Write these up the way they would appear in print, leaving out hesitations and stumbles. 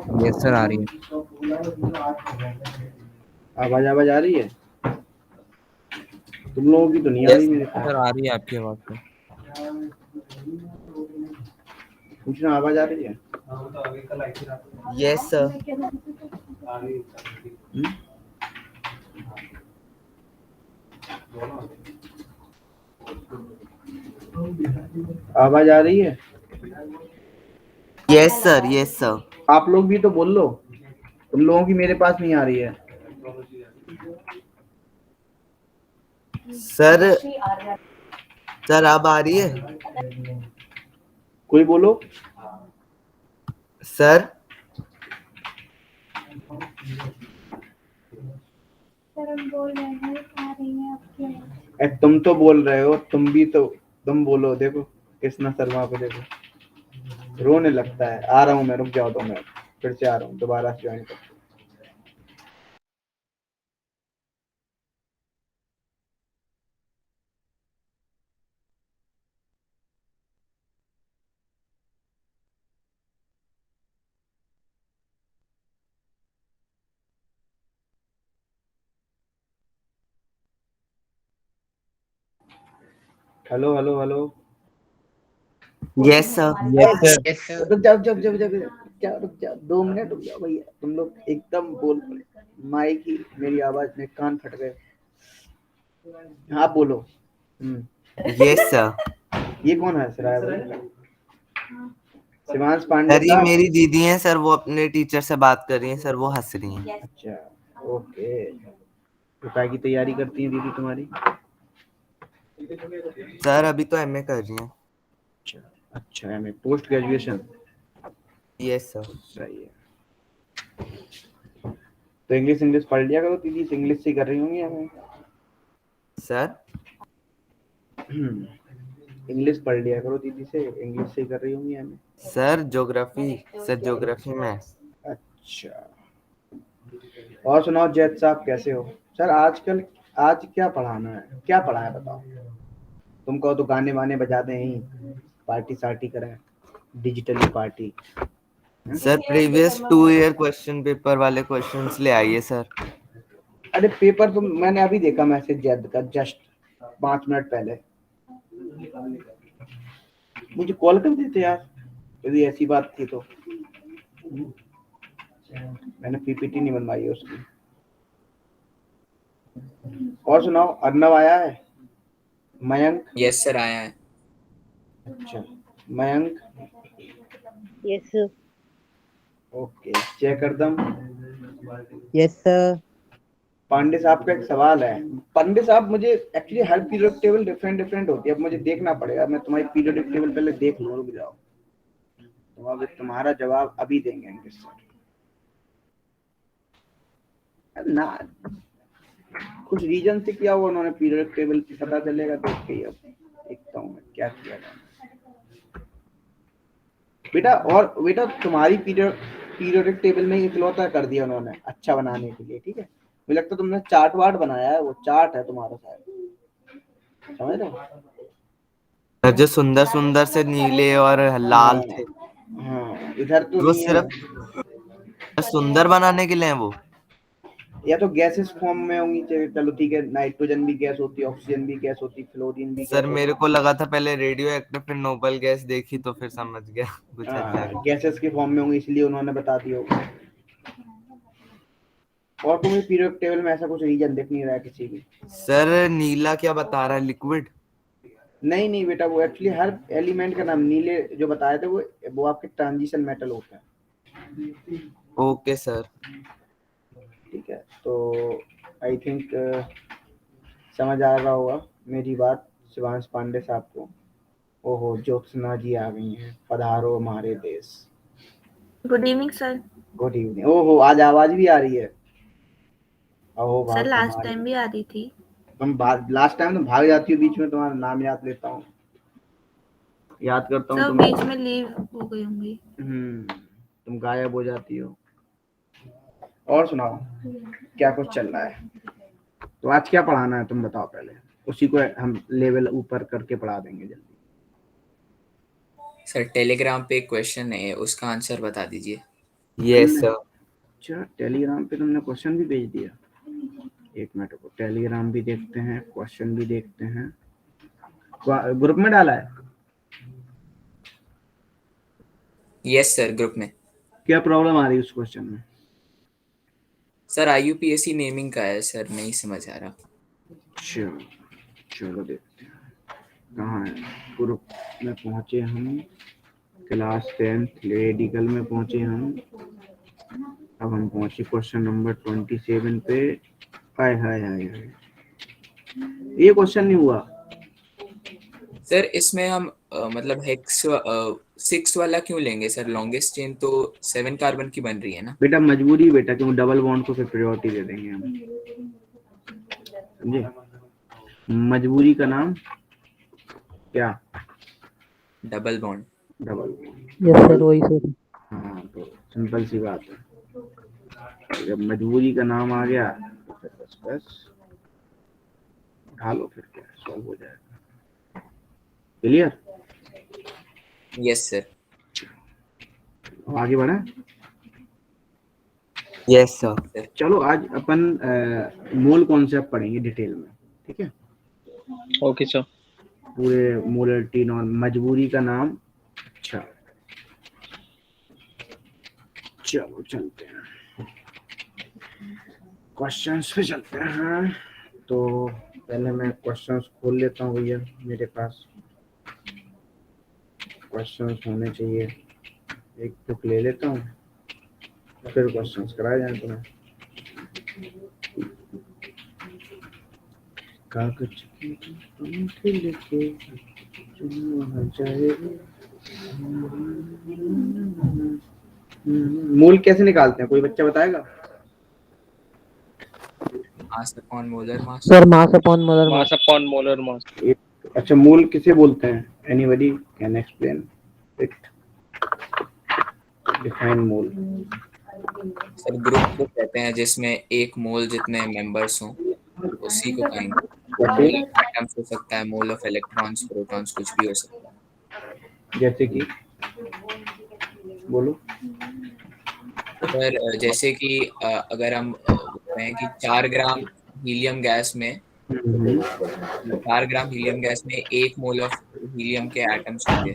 Yes sir, आ रही है आवाज आवाज आ रही है? तुम लोगों की तो नहीं आ रही यस मेरे पास। सर, आ रही है आपकी आवाज तो। पूछना, आवाज आ रही है? Yes sir. हम्म? आवाज आ रही है? Yes sir, yes sir. आप लोग भी तो बोल लो। तुम लोगों की मेरे पास नहीं आ रही है। सर सर अब आ रही है? कोई बोलो। सर सर हम बोल रहे हैं आ रही है आपकी आवाज। तुम तो बोल रहे हो, तुम भी तो, तुम बोलो। देखो कृष्णा शर्मा पे देखो, रोने लगता है। आ रहा हूँ मैं, रुक जाओ 2 मिनट, फिर से आ रहा हूँ, दोबारा से ज्वाइन कर। Hello hello hello. Yes sir. Yes sir. रुक जाओ, जब जब जब रुक जाओ 2 मिनट, रुक जाओ भैया। तुम लोग एकदम बोल पड़े। माइक की मेरी आवाज में कान फट गए। हाँ बोलो। Yes sir. ये कौन हंस रहा है भाई? शिवांश पांडे सर ये साहब। मेरी दीदी हैं सर, वो अपने टीचर से बात कर रही हैं सर, वो हंस रही हैं। अच्छा, ओके। तो काय की तैयारी करती है दीदी तुम्हारी? सर अभी तो एमए कर रही हैं। अच्छा अच्छा, MA post graduation. Yes sir. सही है। तो इंग्लिश इंग्लिश पढ़ लिया करो दीदी, इंग्लिश से कर रही होंगी हमें। सर इंग्लिश पढ़ लिया करो दीदी से, इंग्लिश से कर रही होंगी हमें। सर ज्योग्राफी, सर ज्योग्राफी में। अच्छा, और सुनाओ जैद साहब, कैसे हो? सर आजकल आज क्या पढ़ाना है, क्या पढ़ा है बताओ। तुम कहो तो गाने वाने बजा दें, यहीं पार्टी सार्टी करें, digitally party. Sir previous 2 year question paper वाले क्वेश्चंस ले आइए सर। अरे पेपर तो मैंने अभी देखा, मैसेज जैद का, जस्ट 5 मिनट पहले। मुझे कॉल कर देते यार, यदि ऐसी बात थी तो। मैंने पीपीटी नहीं बनवाई है उसकी। और सुनाओ, अर्नव आया है? मयंक? यस सर, आया है। अच्छा, मयंक। Yes sir. ओके, जय करदम। Yes sir. पांडे साहब का एक सवाल है। पांडे साहब, मुझे एक्चुअली हर पीरियड टेबल डिफरेंट डिफरेंट होती है, अब मुझे देखना पड़ेगा। मैं तुम्हारी पीरियडिक टेबल पहले देख लूँ, रुक जाओ। तो अब तुम्हारा जवाब अभी देंगे अंकित सर। ना, कुछ रीजन से किया हुआ उन्होंने पीरियडिक टेबल, पता चलेगा देख के ही। अब देखता हूँ मैं क्या किया था बेटा। और बेटा तुम्हारी पीरियडिक टेबल में इकलौता कर दिया उन्होंने अच्छा बनाने के लिए, ठीक है। मुझे लगता है तुमने चार्ट वार्ट बनाया है, वो चार्ट है तुम्हारा शायद, समझ रहे हो? सर जो सुंदर सुंदर से नीले और लाल हाँ थे, हाँ, इधर तो वो नहीं सिर्फ है। सुंदर बनाने के लिए हैं वो। या तो गैसेस फॉर्म में होंगी, चलो ठीक है, नाइट्रोजन भी गैस होती है, ऑक्सीजन भी गैस होती है, फ्लोरीन भी सर गैस मेरे होती को लगा था पहले रेडियो एक्टिव, फिर नोबल गैस देखी तो फिर समझ गया कुछ अच्छा है। नहीं। गैसेस के फॉर्म में होंगी, इसलिए उन्होंने बता दिया होगा। और तुम्हें पीरियड टेबल में ऐसा कुछ रीजन दिख नहीं रहा है किसी भी? सर नीला क्या बता रहा है, लिक्विड। नहीं नहीं बेटा, वो एक्चुअली हर एलिमेंट का नाम नीले जो बताए थे, वो आपके ट्रांजिशन मेटल होता है। Okay sir. ठीक है, तो आई थिंक समझ आ रहा होगा मेरी बात शिवांश पांडे साहब को। ओहो, ज्योत्सना जी आ गई हैं, पधारो हमारे देश। Good evening sir. Good evening. ओहो, आज आवाज भी आ रही है। अहो सर भाग लास्ट तुम्हारी। टाइम भी आ रही थी। तुम लास्ट टाइम तुम भाग जाती हो बीच में, तुम्हारा नाम याद लेता हूँ, याद करता हूँ सर तुम्हें। बीच में लीव हो गई होंगी। तुम गायब हो जाती हो। और सुनाओ, क्या कुछ चल रहा है? तो आज क्या पढ़ाना है तुम बताओ पहले, उसी को हम लेवल ऊपर करके पढ़ा देंगे जल्दी। सर टेलीग्राम पे एक क्वेश्चन है, उसका आंसर बता दीजिए। Yes, sir. अच्छा, टेलीग्राम पे तुमने क्वेश्चन भी भेज दिया। एक मिनट को, टेलीग्राम भी देखते हैं, क्वेश्चन भी देखते हैं। ग्रुप में डाला है? यस सर, ग्रुप में। क्या प्रॉब्लम आ रही है उस क्वेश्चन में? सर IUPAC नेमिंग का है सर, नहीं समझ आ रहा। चलो चलो देखते हैं कहाँ है। ग्रुप में पहुंचे हम, क्लास 10th मेडिकल में पहुंचे हम। अब हम पहुंचे क्वेश्चन नंबर 27 पे। हाय हाय हाय हाय, ये क्वेश्चन नहीं हुआ सर इसमें हम मतलब हेक्स 6 वाला क्यों लेंगे सर? लॉन्गेस्ट चेन तो 7 कार्बन की बन रही है ना। बेटा, मजबूरी बेटा, क्यों डबल बॉन्ड को फिर प्रायोरिटी दे देंगे हम, समझे? मजबूरी का नाम क्या? Double bond. Double bond. Yes sir, वही सर। हाँ, तो सिंपल सी बात है, जब मजबूरी का नाम आ गया तो फिर बस उठा लो, फिर क्या सॉल्व हो जाएगा। क्लियर? Yes sir. आगे बढ़े। Yes, sir. चलो आज अपन मोल कॉन्सेप्ट पढ़ेंगे डिटेल में, ठीक है? Okay sir. पूरे मोलरिटी नॉन, मजबूरी का नाम। अच्छा चलो चलते हैं, क्वेश्चंस पे चलते हैं। तो पहले मैं क्वेश्चंस खोल लेता हूँ भैया, मेरे पास क्वेश्चंस होने चाहिए। एक बुक ले लेता हूँ, फिर क्वेश्चंस कराए जाए तुम्हें। कागज की पंख लेके चुना जाए। मूल कैसे निकालते हैं, कोई बच्चा बताएगा? Mass upon molar mass. Sir mass upon molar mass upon molar mass. अच्छा, मूल किसे बोलते हैं? Anybody can explain it? Define मूल। सर ग्रुप को कहते हैं जिसमें एक मोल जितने मेंबर्स हों, उसी को कहेंगे। मोल ऑफ एटम्स हो सकता है, मोल ऑफ इलेक्ट्रॉन्स, प्रोटॉन्स, कुछ भी हो सकता है। जैसे कि बोलो। सर जैसे कि अगर हम कहें कि 4 ग्राम हीलियम गैस में 4 ग्राम हीलियम गैस में 1 मोल ऑफ हीलियम के एटम्स होंगे।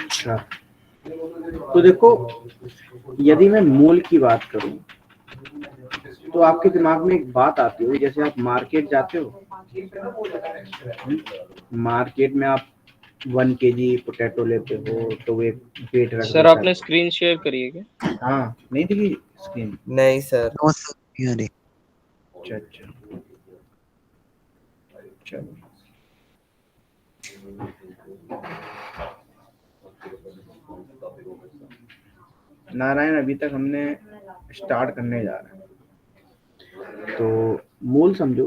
अच्छा, तो देखो, यदि मैं मोल की बात करूं तो आपके दिमाग में एक बात आती होगी, जैसे आप मार्केट जाते हो, मार्केट में आप 1 kg पोटैटो लेते हो तो एक वेट रख सर आपने स्क्रीन शेयर करी है क्या? हाँ, नहीं दिखी स्क्रीन? नहीं सर। No, sir. Yeah, नहीं। अच्छा अच्छा, चलो नारायण, अभी तक हमने स्टार्ट करने जा रहे हैं। तो मोल समझो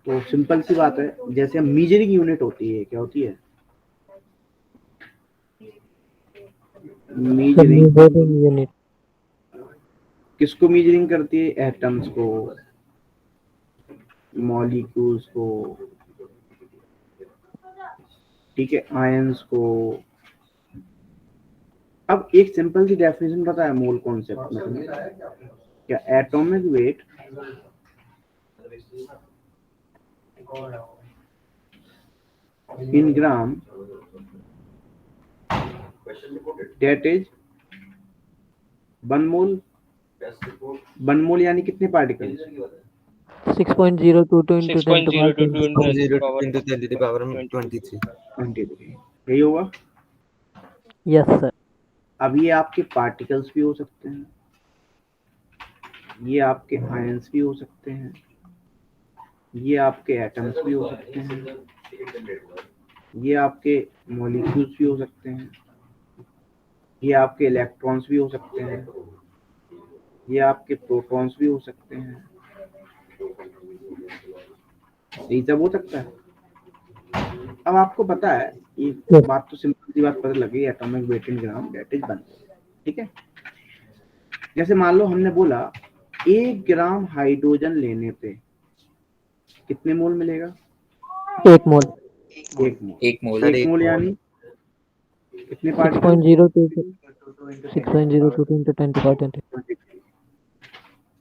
तो सिंपल सी बात है, जैसे मीजरिंग यूनिट होती है, क्या होती है? Measuring unit. किसको मीजरिंग करती है? एटम्स को, मॉलिक्यूल्स को, ठीक है, आयंस को। अब एक सिंपल सी डेफिनेशन पता है मोल कॉन्सेप्ट में तुम्हें? क्या? Atomic weight in gram that is 1 mole। 1 mole यानी कितने particles? 6.022 into 10 to power 6.022 into 10 to the power 23. 23, यही होगा। Yes sir. अब ये आपके पार्टिकल्स भी हो सकते हैं, ये आपके आयंस भी हो सकते हैं, ये आपके एटम्स भी हो सकते हैं, ये आपके मॉलिक्यूल्स भी हो सकते हैं, ये आपके इलेक्ट्रॉन्स भी हो सकते हैं, ये आपके प्रोटॉन्स भी हो सकते हैं। यही सब हो सकता है। अब आपको पता है, ये बात तो सिंपल सी बात पता लगी, atomic weight in gram that is 1, ठीक है? जैसे मान लो हमने बोला 1 ग्राम हाइड्रोजन लेने पे कितने मोल मिलेगा? 1 मोल। 1 मोल। एक मोल। एक मोल यानी कितने particle? 6.022 6.022 into 10 to power 20.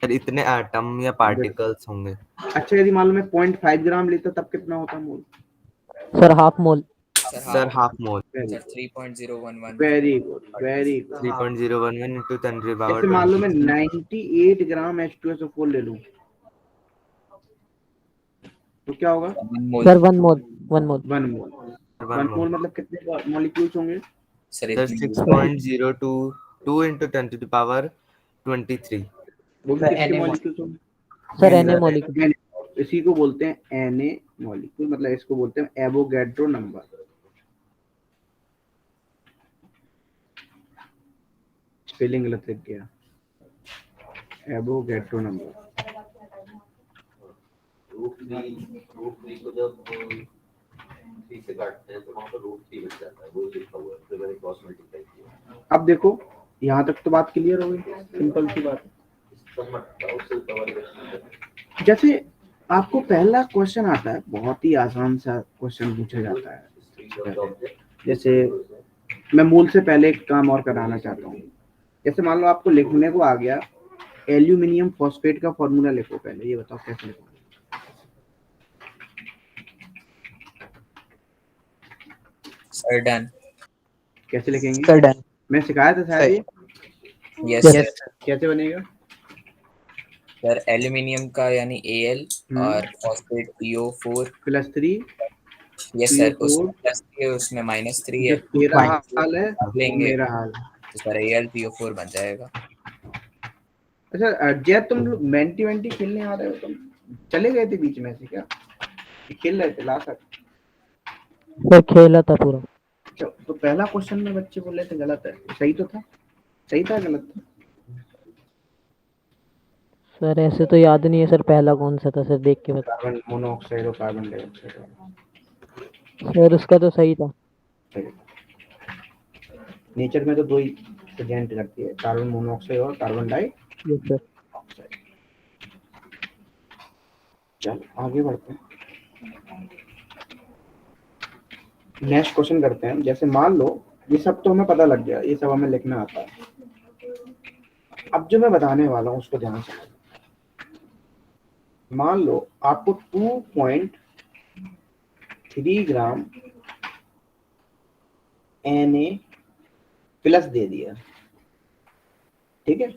Sir इतने एटम या पार्टिकल्स होंगे। अच्छा यदि मान लो मैं 0.5 ग्राम लेता तब कितना होता mole? Sir half mole. Sir half mole. Sir 3.011 very good very good. 3.011 into 10 to the power जैसे मान लो मैं 23। 98 ग्राम H2SO4 ले लूं तो क्या होगा? सर 1 मोल 1 मोल। 1 मोल। 1 मोल मतलब कितने मॉलिक्यूल्स होंगे? Sir sir 6.022 into 10 to the power 23। वो भी कितने मॉलिक्यूल्स होंगे? Sir Na molecule. इसी को बोलते हैं Na मॉलिक्यूल, मतलब इसको बोलते हैं एवोगैड्रो नंबर। स्पेलिंग गलत लिख गया, एवोगैड्रो नंबर। अब देखो यहाँ तक तो बात क्लियर हो गई, सिंपल सी बात। जैसे आपको पहला क्वेश्चन आता है, बहुत ही आसान सा क्वेश्चन पूछा जाता है। जैसे मैं मूल से पहले एक काम और कराना चाहता हूँ। जैसे मान लो आपको लिखने को आ गया एल्यूमिनियम फॉस्फेट का फॉर्मूला लिखो, पहले ये बताओ कैसे लिखोगे? Sir done. कैसे लिखेंगे? Sir done. मैं सिखाया था शायद ये। Yes Yes. सर। कैसे बनेगा? सर एल्यूमिनियम का यानी Al और phosphate PO4 +3 yes sir, PO4 उसमें +3 है उसमें -3 है, जो तेरा हाल है वो लेंगे मेरा हाल है। तो सर AlPO4 बन जाएगा। अच्छा जय तुम लोग मेंटी वेंटी खेलने आ रहे हो? तुम चले गए थे बीच में से क्या? खेल रहे थे लास्ट तक? सर खेला था पूरा। तो पहला क्वेश्चन में बच्चे बोले थे गलत है, सही तो था? सही था गलत था? सर ऐसे तो याद नहीं है सर पहला कौन सा था, सर देख के बता। कार्बन मोनोऑक्साइड और कार्बन डाइऑक्साइड। सर उसका तो सही था। नेचर में तो दो ही प्रेजेंट करती है, कार्बन मोनोऑक्साइड और कार्बन डाइऑक्साइड। Yes sir. चलो आगे बढ़ते हैं, नेक्स्ट क्वेश्चन करते हैं। जैसे मान लो ये सब तो हमें पता लग गया, ये सब हमें लिखना आता है। अब जो मैं बताने वाला हूँ उसको ध्यान से। मान लो आपको 2.3 ग्राम Na प्लस दे दिया, ठीक है?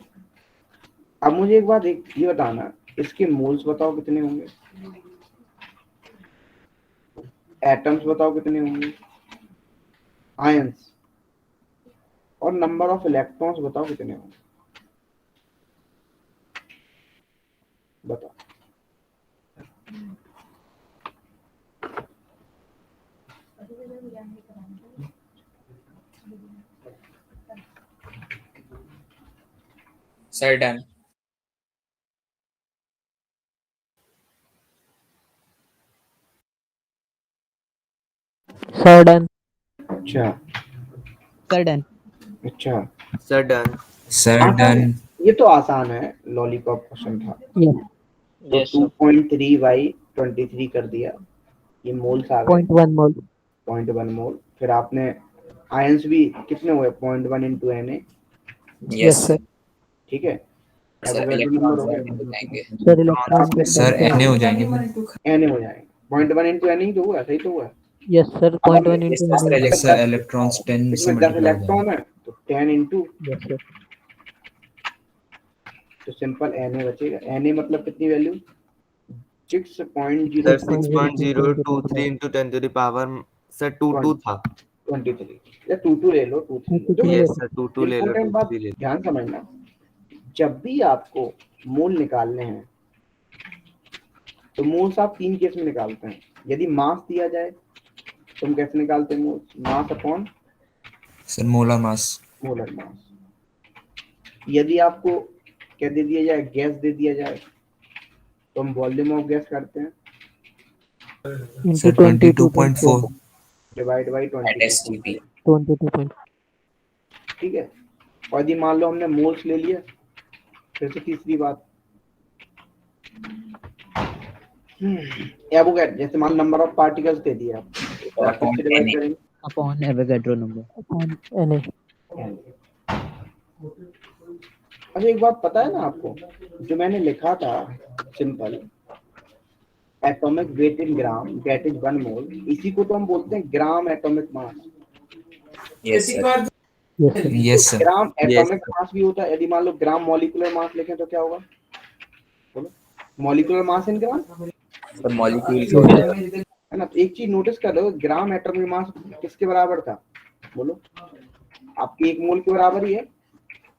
अब मुझे एक बात ये बताना, इसके मोल्स बताओ कितने होंगे, एटम्स बताओ कितने होंगे, आयंस, और नंबर ऑफ इलेक्ट्रॉन्स बताओ कितने होंगे, बताओ। Sir done. Sir done. अच्छा सर डन। अच्छा सर डन। सर आसान डन। है, ये तो आसान है, लॉलीपॉप क्वेश्चन था। यस। तो यस सर। 2.3 बाई 23 कर दिया, ये मोल्स आ गए 0.1 मोल। 0.1 मोल। फिर आपने आयंस भी कितने हुए 0.1 इंटू Na, यस सर। ठीक है? सर एवोगैड्रो इलेक्ट्रॉन नंबर हो गया, हो जाएंगे। सर इलेक्ट्रॉन के सर Na हो जाएंगे। Na हो जाएंगे। 0.1 इंटू Na ही तो हुआ, सही तो हुआ। Yes sir 0.1 yes into sir, Na। Sir electrons 10 से इसमें 10 इलेक्ट्रॉन है तो 10 इंटू, यस सर। तो सिंपल Na बचेगा। Na मतलब कितनी value? Sir 6.023 6.023 into 10 to the power sir 22 था। 23 या 22 ले लो, 23। यस सर 22 ले लो, इंपॉर्टेंट बात 23 ले लो। ध्यान समझना, जब भी आपको मोल निकालने हैं तो मोल्स आप 3 केस में निकालते हैं। यदि मास दिया जाए तो हम कैसे निकालते हैं mole? Mass upon sir molar mass. Molar mass. यदि आपको क्या दे दिया जाए, गैस दे दिया जाए, तो हम वॉल्यूम ऑफ गैस करते हैं into 22.4 divide by at 22। STP। 22. ठीक है? और यदि मान लो हमने मोल्स ले लिया, फिर से तीसरी बात, एवोगैड्रो, जैसे मान नंबर ऑफ पार्टिकल्स दे दिया आप, तो आप किससे डिवाइड करेंगे? Upon Avogadro number. Upon Na. अच्छा एक बात पता है ना आपको, जो मैंने लिखा था simple atomic weight in gram that is 1 mole, इसी को तो हम बोलते हैं gram atomic mass. Yes sir. Yes sir. Yes sir. Gram Yes, atomic mass भी होता है, यदि मान लो ग्राम मॉलिक्यूलर मास लिखें तो क्या होगा, बोलो मॉलिक्यूलर मास इन ग्राम, सर मॉलिक्यूल का हो जाएगा। है ना। तो एक चीज नोटिस कर लो, ग्राम एटॉमिक मास किसके बराबर था, बोलो आपके 1 मोल के बराबर ही है।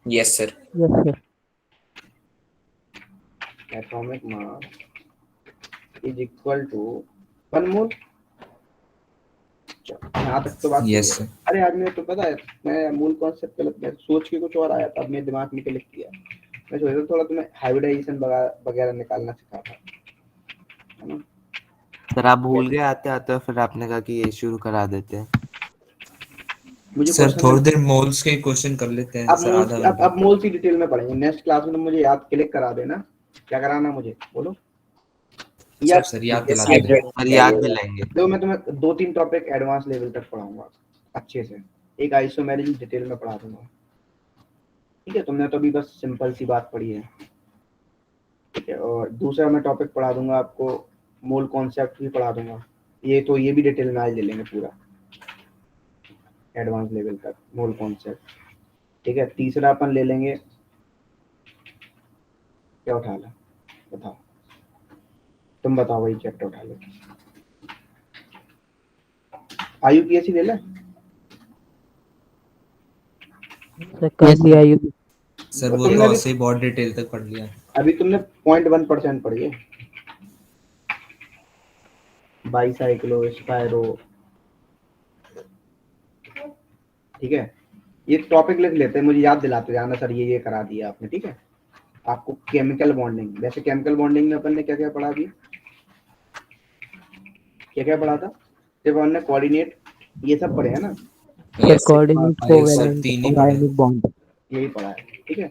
Yes sir. Yes sir. Atomic mass is equal to 1 mole. यहाँ तक तो बात सही यस है। सर। अरे आज मैं तो पता है, मैं मूल कॉन्सेप्ट गलत, मैं सोच के कुछ और आया था, अब मेरे दिमाग में क्लिक किया। मैं सोच रहा था थोड़ा तुम्हें हाइब्रिडाइजेशन वगैरह निकालना सिखा था, है ना। सर आप भूल गए आते आते और फिर आपने कहा कि ये शुरू करा देते हैं। मुझे सर क्वेश्चन थोड़ी देर मोल्स के क्वेश्चन कर लेते हैं अब सर, मोल्स आधा अब घंटा। मोल्स की डिटेल में पढ़ेंगे नेक्स्ट क्लास में। तुम मुझे याद क्लिक करा देना, क्या कराना मुझे बोलो। या सर याद दिला yes, देंगे। सर याद दिलाएंगे। तो मैं तुम्हें 2-3 टॉपिक एडवांस लेवल तक पढ़ाऊंगा अच्छे से, एक आइसोमेरिक डिटेल में पढ़ा दूंगा, ठीक है। तुमने तो अभी बस सिंपल सी बात पढ़ी है, ठीक है। और दूसरा मैं टॉपिक पढ़ा दूंगा आपको, मोल कॉन्सेप्ट भी पढ़ा दूंगा। ये भी डिटेल में आज ले लेंगे पूरा एडवांस लेवल तक मोल कॉन्सेप्ट, ठीक है। तीसरा अपन ले लेंगे, क्या उठा ला, बताओ तुम बताओ, वही चैप्टर उठा लो। IUPAC ले ले। सर कर लिया यू। सर वो तुमने तो अभी ऐसे ही बहुत डिटेल तक पढ़ लिया। अभी तुमने 0.1% पढ़ी है, बाईसाइक्लो स्पायरो, ठीक है। ये टॉपिक लिख लेते हैं, मुझे याद दिलाते जाना सर ये करा दिया आपने, ठीक है। आपको केमिकल बॉन्डिंग, वैसे केमिकल बॉन्डिंग में अपन ने क्या क्या पढ़ा अभी, क्या क्या पढ़ा था, जब हमने कोऑर्डिनेट ये सब पढ़े हैं ना, sir yes sir. Coordinate sir covalent तीन ही और पढ़े। Ionic bond. यही पढ़ा है, ठीक है।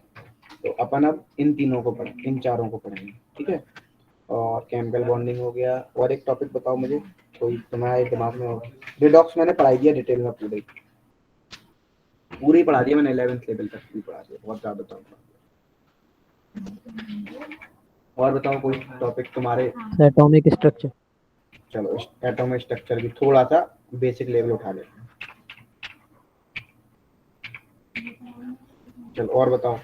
तो अपन अब इन तीनों को पढ़े, इन चारों को पढ़ेंगे, ठीक है। और केमिकल बॉन्डिंग हो गया, और एक टॉपिक बताओ मुझे कोई तुम्हारे दिमाग में हो। रिडॉक्स मैंने पढ़ाई दिया डिटेल में, पूरी पढ़ा दिया मैंने, 11th लेवल तक पूरी पढ़ा दिया, बहुत ज्यादा बताऊँ। और बताओ कोई टॉपिक तुम्हारे। Sir atomic structure. चलो एटॉमिक स्ट्रक्चर की थोड़ा सा बेसिक लेवल उठा लेते हैं। चलो और बताओ।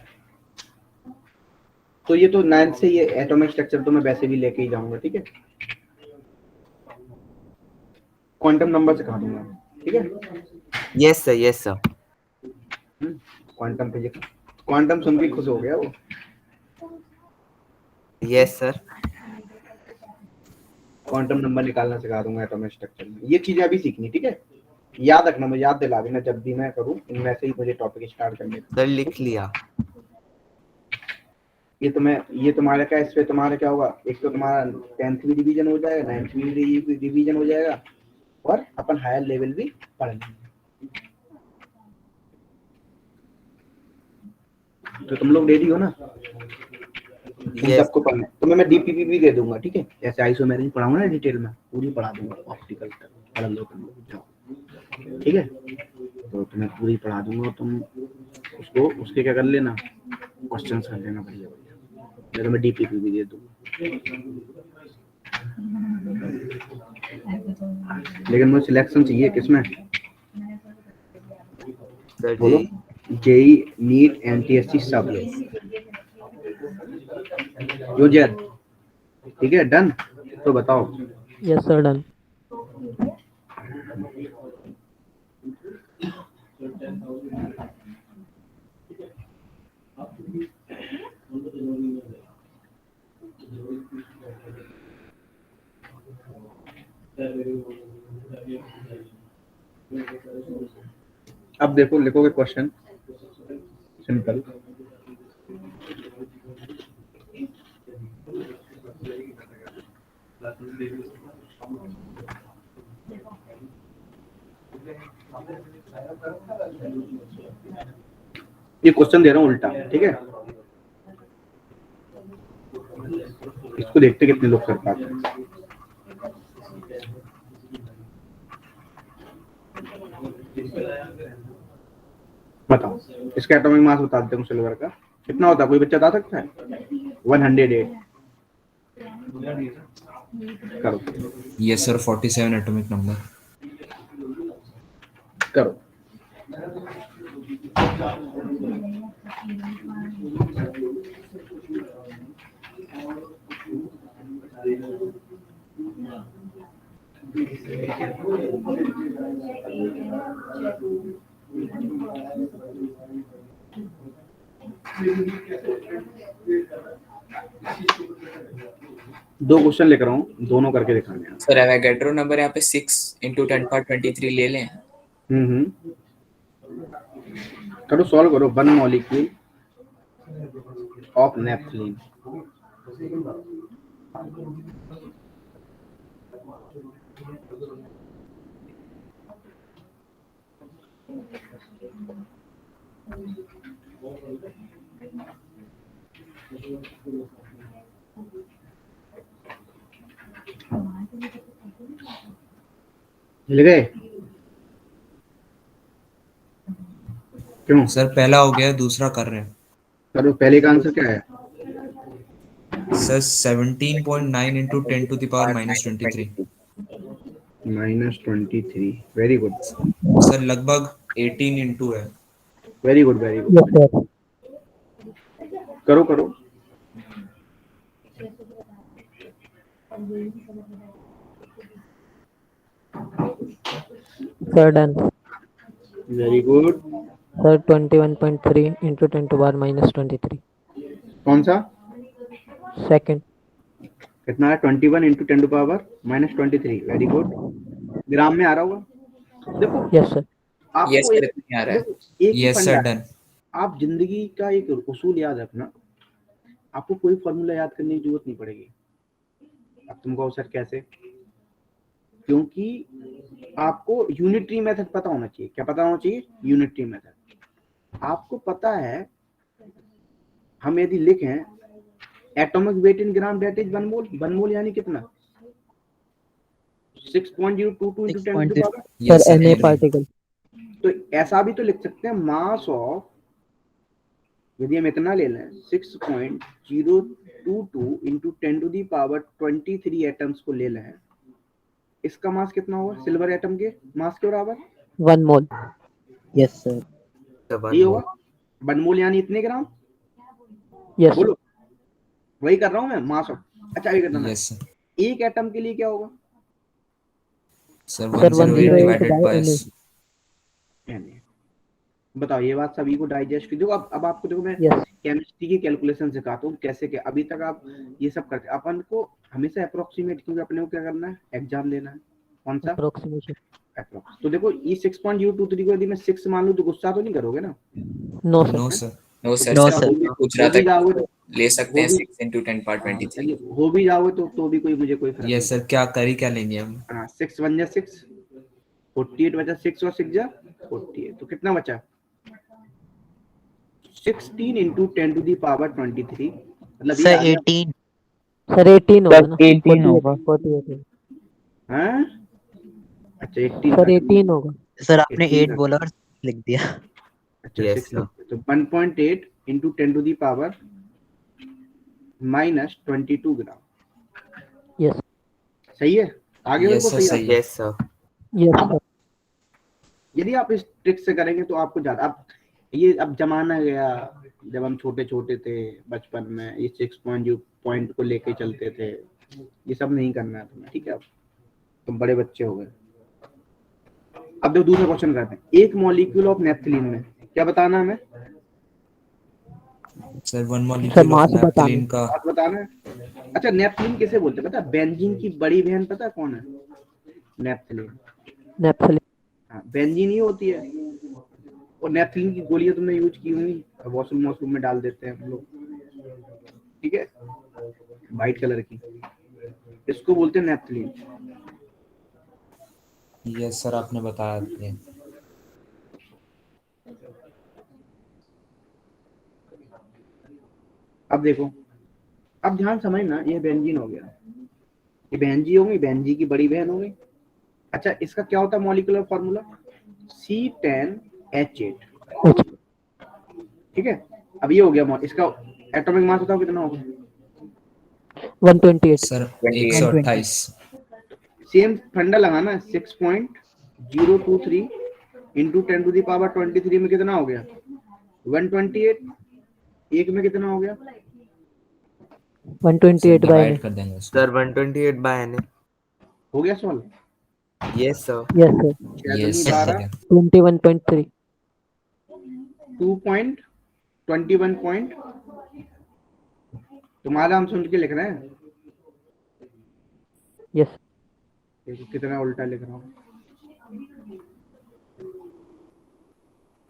तो ये तो 9th से ये एटॉमिक स्ट्रक्चर तो मैं वैसे भी लेके ही जाऊंगा, ठीक है। क्वांटम नंबर सिखा दूंगा, ठीक है। Yes sir, yes sir. Quantum physics, quantum सुन के खुश हो गया वो। Yes sir. क्वांटम नंबर निकालना सिखा दूंगा एटॉमिक स्ट्रक्चर में, ये चीजें अभी सीखनी, ठीक है। याद रखना, मुझे याद दिला देना जब भी मैं करूँ, इनमें से ही मुझे टॉपिक स्टार्ट करने। सर लिख लिया। ये तुम्हारा क्या, इससे तुम्हारा क्या होगा, एक तो तुम्हारा 10th भी रिवीजन हो जाएगा, 9th भी रिवीजन हो जाएगा, और अपन हायर लेवल भी पढ़ लेंगे। तो तुम लोग रेडी हो ना इन यस सबको पढ़ने, तो मैं DPP भी दे दूंगा, ठीक है। जैसे आइसोमेरिक पढ़ाऊंगा ना डिटेल में, पूरी पढ़ा दूंगा, ऑप्टिकल तक पढ़ लो तुम लोग, जाओ, ठीक है। तो तुम्हें पूरी पढ़ा दूंगा, तुम उसको उसके क्या कर लेना, क्वेश्चंस कर लेना बढ़िया बढ़िया, तो मैं DPP भी दे दूंगा। लेकिन मुझे सिलेक्शन चाहिए किसमें, सर बोलो। जी। JEE नीट NTSC सब यो जैद, ठीक है डन। तो बताओ। Yes sir done. अब देखो लिखोगे क्वेश्चन सिंपल, ये क्वेश्चन दे रहा हूँ उल्टा, ठीक है। इसको देखते कितने लोग कर पाते हैं। बताओ इसका एटॉमिक मास बता देते हैं सिल्वर का कितना होता है, कोई बच्चा बता सकता है? 108 करो यस सर 47 एटॉमिक नंबर। करो। दो क्वेश्चन लेकर आऊं, दोनों करके दिखाने हैं। सर एवोगैड्रो नंबर यहाँ पे 6 × 10⁻23 ले लें। करो सॉल्व करो। 1 मॉलिक्यूल ऑफ नेफ्थलीन मिल गए? क्यों सर पहला हो गया, दूसरा कर रहे हैं। करो। पहले का आंसर क्या है? सर 17.9 × 10⁻⁻23। -23। वेरी गुड, सर लगभग 18 इंटू है। Very good, very good. Yes sir. करो करो। Sir done. Very good. Sir 21.3 × 10⁻⁻23। कौन सा? सेकंड। कितना है? 21 × 10⁻⁻23। Very good. ग्राम में आ रहा होगा। देखो यस सर। आपको यस सर एक, इतनी आ रहा है। देखो, एक ही यस फंडा सर है। डन। आप जिंदगी का एक उसूल याद रखना, आपको कोई फॉर्मूला याद करने की जरूरत नहीं पड़ेगी। अब तुम कहो सर कैसे? क्योंकि आपको यूनिटरी मेथड पता होना चाहिए। क्या पता होना चाहिए? Unitary method. आपको पता है हम यदि लिखें atomic weight in gram that is 1 मोल। 1 मोल यानी कितना? 6.022 × 10⁻⁻। Yes sir sir Na agree। Particle. तो ऐसा भी तो लिख सकते हैं मास ऑफ, यदि हम इतना ले लें 6.022 × 10⁻23 एटम्स को ले लें, इसका मास कितना होगा? सिल्वर एटम के मास के बराबर 1 मोल। Yes sir. ये होगा 1 मोल यानी इतने ग्राम। यस बोलो, वही कर रहा हूं मैं, मास ऑफ। अच्छा ये करना है। Yes sir. एक एटम के लिए क्या होगा? सर सर 108 डिवाइडेड बाय यानी बताओ, ये बात सभी को डाइजेस्ट की। देखो अब आपको देखो मैं यस केमिस्ट्री की कैलकुलेशन सिखाता हूँ कैसे क्या। अभी तक आप ये सब करते, अपन को हमेशा अप्रोक्सीमेट, क्योंकि अपने को क्या करना है? एग्जाम देना है। कौन सा? अप्रोक्सीमेशन। अप्रोक्स। तो देखो ये 6.023 को यदि मैं 6 मान लूं तो गुस्सा तो नहीं करोगे ना? No sir. No sir. No sir No, sir sir. पूछ रहा हो भी था जाओगे कि तो ले सकते हैं वो भी- 6 × 10⁻23। चलिए हो भी जाओगे तो भी कोई मुझे कोई फर्क यस सर क्या करी क्या लेंगे हम? नहीं। हाँ 6 1 जा 6, 48 बचा। 6 और 6 जा 48, तो कितना बचा? 16 × 10⁻23। मतलब ये सर आ गया। 18। सर 18 होगा ना? 18 होगा। 48। हाँ अच्छा 18 सर था। 18 होगा। सर आपने 18 8 बोला और लिख दिया। अच्छा Yes, 6 तो 1.8 × 10⁻⁻22 ग्राम। यस सही है? आगे Yes, बिल्कुल sir, सही सही है। है। Yes sir. यस अब सर। यदि आप इस ट्रिक से करेंगे तो आपको ज्यादा, अब ये अब जमाना गया, जब हम छोटे छोटे थे बचपन में, ये 6 पॉइंट को लेके चलते थे। ये सब नहीं करना है तुम्हें, ठीक है? अब तुम बड़े बच्चे हो गए। अब देखो दूसरा क्वेश्चन करते हैं। एक मॉलिक्यूल ऑफ नेफ्थलीन में क्या बताना है हमें? Sir 1 sir molecule of mass बताना। नैप्थलीन का बात बताना है। अच्छा नेफ्थलीन किसे बोलते हैं पता है? बेंजीन की बड़ी बहन पता है कौन है? नेफ्थलीन। नेप्थलीन। हाँ बेंजीन ही होती है। और नेफ्थलीन की गोलियां तुमने यूज की होंगी, वॉशरूम वॉशरूम में डाल देते हैं हम लोग, ठीक है? वाइट कलर की, इसको बोलते हैं नेफ्थलीन। यस सर आपने बताया थे। अब देखो, अब ध्यान समझना, ये बेंजीन हो गया, ये बेंजी होगी, बेंजी की बड़ी बहन होगी। अच्छा इसका क्या होता है मॉलिक्यूलर फॉर्मूला? C10H8। ठीक है, अब ये हो गया इसका एटॉमिक मास बताओ कितना होगा। 128 सर 28 128। सेम फंडा लगाना, 6.023 इंटू 10⁻23 में कितना हो गया 128, एक में कितना हो गया 128 सर बाय डिवाइड एन। कर देंगे उसको। Sir 128 by N. हो गया solve. Yes sir. Yes sir. Yes 12 21.3। 2.21 point तुम्हारा हम सुन के लिख रहे हैं। यस। देखो कितना उल्टा लिख रहा हूँ,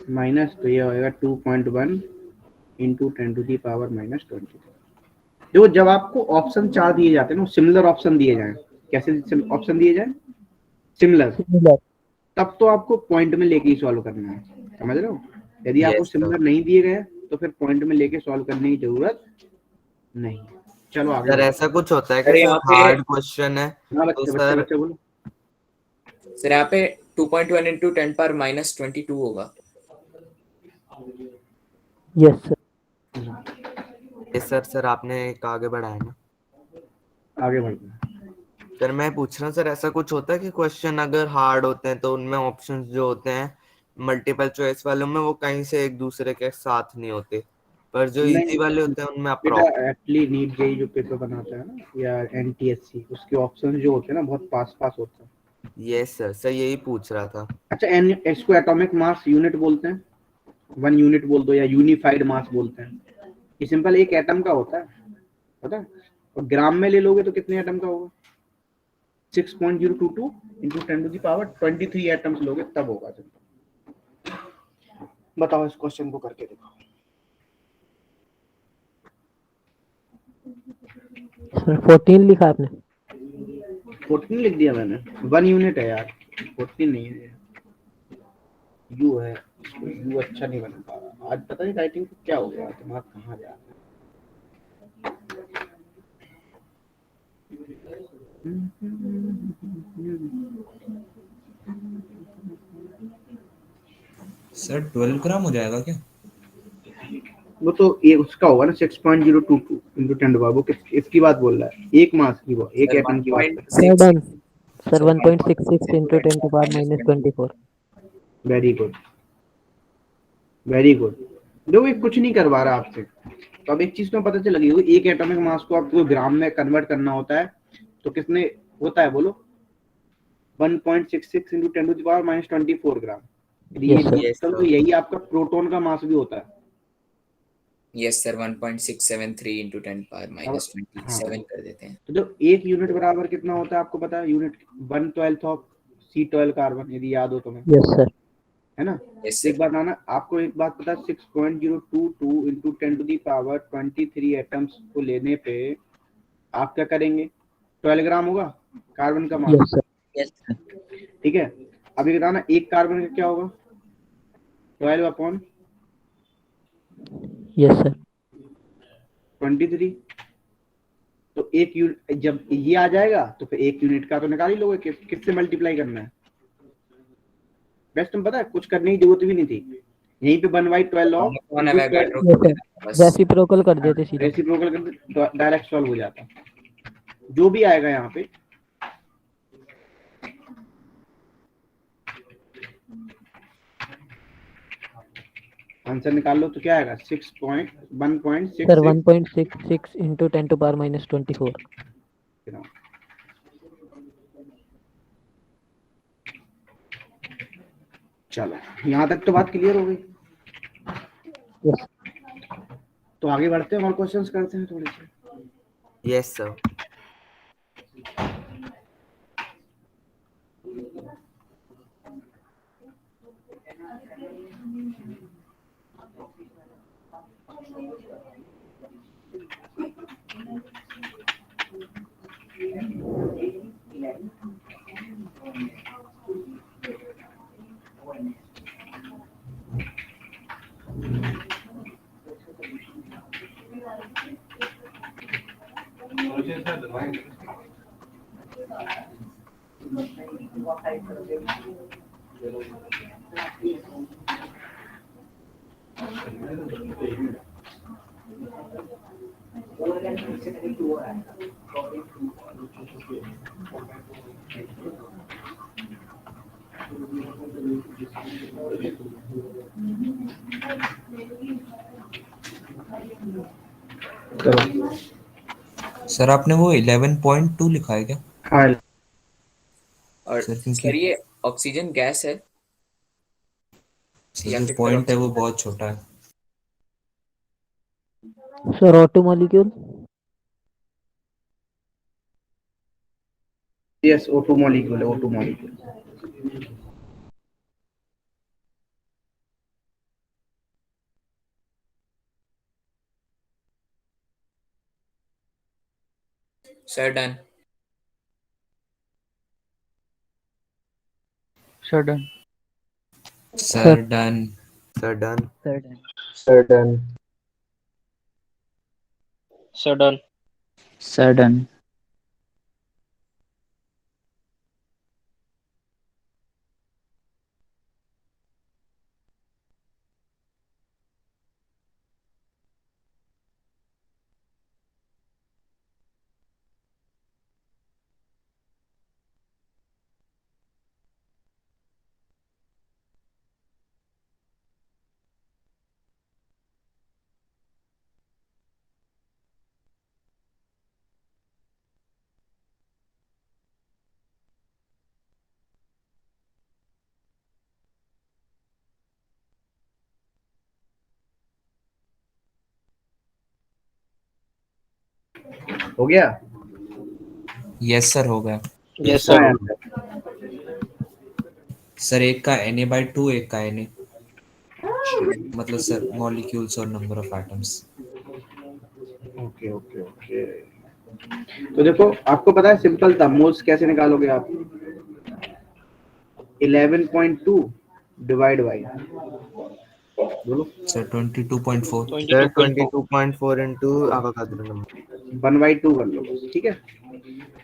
माइनस, तो ये होएगा 2.1 इंटू 10⁻⁻20। देखो जब आपको ऑप्शन 4 दिए जाते हैं ना, सिमिलर ऑप्शन दिए जाए, कैसे ऑप्शन दिए जाए सिमिलर, सिमिलर। तब तो आपको पॉइंट में लेके ही सॉल्व करना है, समझ रहे हो। यदि आपको Yes, sir. सिमिलर नहीं दिए गए तो फिर पॉइंट में लेके सॉल्व करने की जरूरत नहीं। चलो आगे सर बढ़ो। ऐसा कुछ होता है सर, कि यहाँ सर पे- हार्ड क्वेश्चन है हाँ तो बच्चे सर बच्चे बोलो। सर यहाँ पे 2.1 इंटू 10⁻22 होगा। Yes sir. ये सर आपने एक आगे बढ़ाया ना। आगे बढ़ते हैं। सर मैं पूछ रहा हूँ सर ऐसा कुछ होता है कि क्वेश्चन अगर हार्ड होते हैं तो उनमें ऑप्शंस जो होते हैं मल्टीपल चॉइस वालों में वो कहीं से एक दूसरे के साथ नहीं होते, पर जो इजी वाले होते हैं उनमें बेटा अप्रॉक्स। एक्चुअली नीट जेई जो पेपर बनाता है ना, या एनटीएससी, उसके ऑप्शन जो होते हैं ना बहुत पास पास होते हैं। यस सर यही पूछ रहा था। अच्छा, इसको एटॉमिक मास यूनिट बोलते हैं, 1 यूनिट बोल दो, या यूनिफाइड मास बोलते हैं। ये सिंपल एक एटम का होता है, पता है। और ग्राम में ले लोगे तो कितने एटम का होगा 6.022 इंटू 10⁻23 एटम्स लोगे तब होगा। बताओ इस क्वेश्चन को करके देखो। सर 14 लिखा आपने। 14 लिख दिया मैंने, 1 यूनिट है यार, 14 नहीं है, यू है। यू अच्छा नहीं बन पा रहा आज, पता नहीं राइटिंग को क्या हो गया, दिमाग कहाँ जा रहा है। सर 12 ग्राम हो जाएगा क्या? वो तो ये उसका होगा ना 6.022 इंटू 10 वो इसकी बात बोल रहा है, एक मास की, वो एक सर एटम की बात कर 1 1.66 done. Sir 1.66 into 10⁻24। Very good, very good. देखो ये कुछ नहीं करवा रहा आपसे, तो अब एक चीज तो पता चल गई, एक एटॉमिक मास को आपको ग्राम में कन्वर्ट करना होता है, तो कितने होता है बोलो 1.66 इंटू 10⁻24 ग्राम। Yes, sir. Yes, तो sir. यही आपका प्रोटॉन का मास भी होता है। यस सर 1.673 इंटू 10⁻27 कर देते हैं। तो जो एक यूनिट बराबर कितना होता है आपको पता है, यूनिट 1/12 ऑफ C12 कार्बन, यदि याद हो तुम्हें, यस सर। है ना। यस तो एक सर बात आना, आपको एक बात पता है 6.022 इंटू 10⁻23 एटम्स को लेने पे आप क्या करेंगे, 12 ग्राम होगा कार्बन का mass. Yes sir. Yes sir. ठीक है, अब ये बताना एक कार्बन का क्या होगा 12/23। Yes sir. तो एक यूनिट जब ये आ जाएगा तो फिर एक यूनिट का तो निकाल ही लोगे, किससे मल्टीप्लाई करना है। बेस्ट तुम पता है कुछ करने की जरूरत भी नहीं थी, यहीं पे 1/12 ऑफ कौन है Avogadro यस कर सर। देना बस। रेसिप्रोकल कर देते सीधा। रेसिप्रोकल कर डायरेक्ट सॉल्व हो जाता, जो भी आएगा यहाँ पे। आंसर निकाल लो तो क्या आएगा 1.66। Sir 1.66 into 10⁻24। चलो यहाँ तक तो बात क्लियर हो गई, यस। तो आगे बढ़ते हैं और क्वेश्चंस करते हैं थोड़े से। Yes sir. चलो सर आपने वो 11.2 लिखा है क्या? हाँ और सर क्योंकि सर ये ऑक्सीजन गैस है सर या जो फिर पॉइंट है वो ऑक्सीजन? बहुत छोटा है। Sir O2 molecule. Yes O2 molecule है O2 molecule. Sir done. Sir done. Sir done. Sir done. Sir done. Sir done. Sir done. हो गया। यस सर हो गया। यस हाँ सर। यार। सर एक का Na/2 एक का Na, मतलब सर मॉलिक्यूल्स और number of atoms. Okay okay okay. तो देखो आपको पता है सिंपल था, मोल्स कैसे निकालोगे आप? 11.2 डिवाइड बाई, बोलो sir 22.4। Sir 22.4। 22.4 into Avogadro number. 1/2 कर लो बस, ठीक है।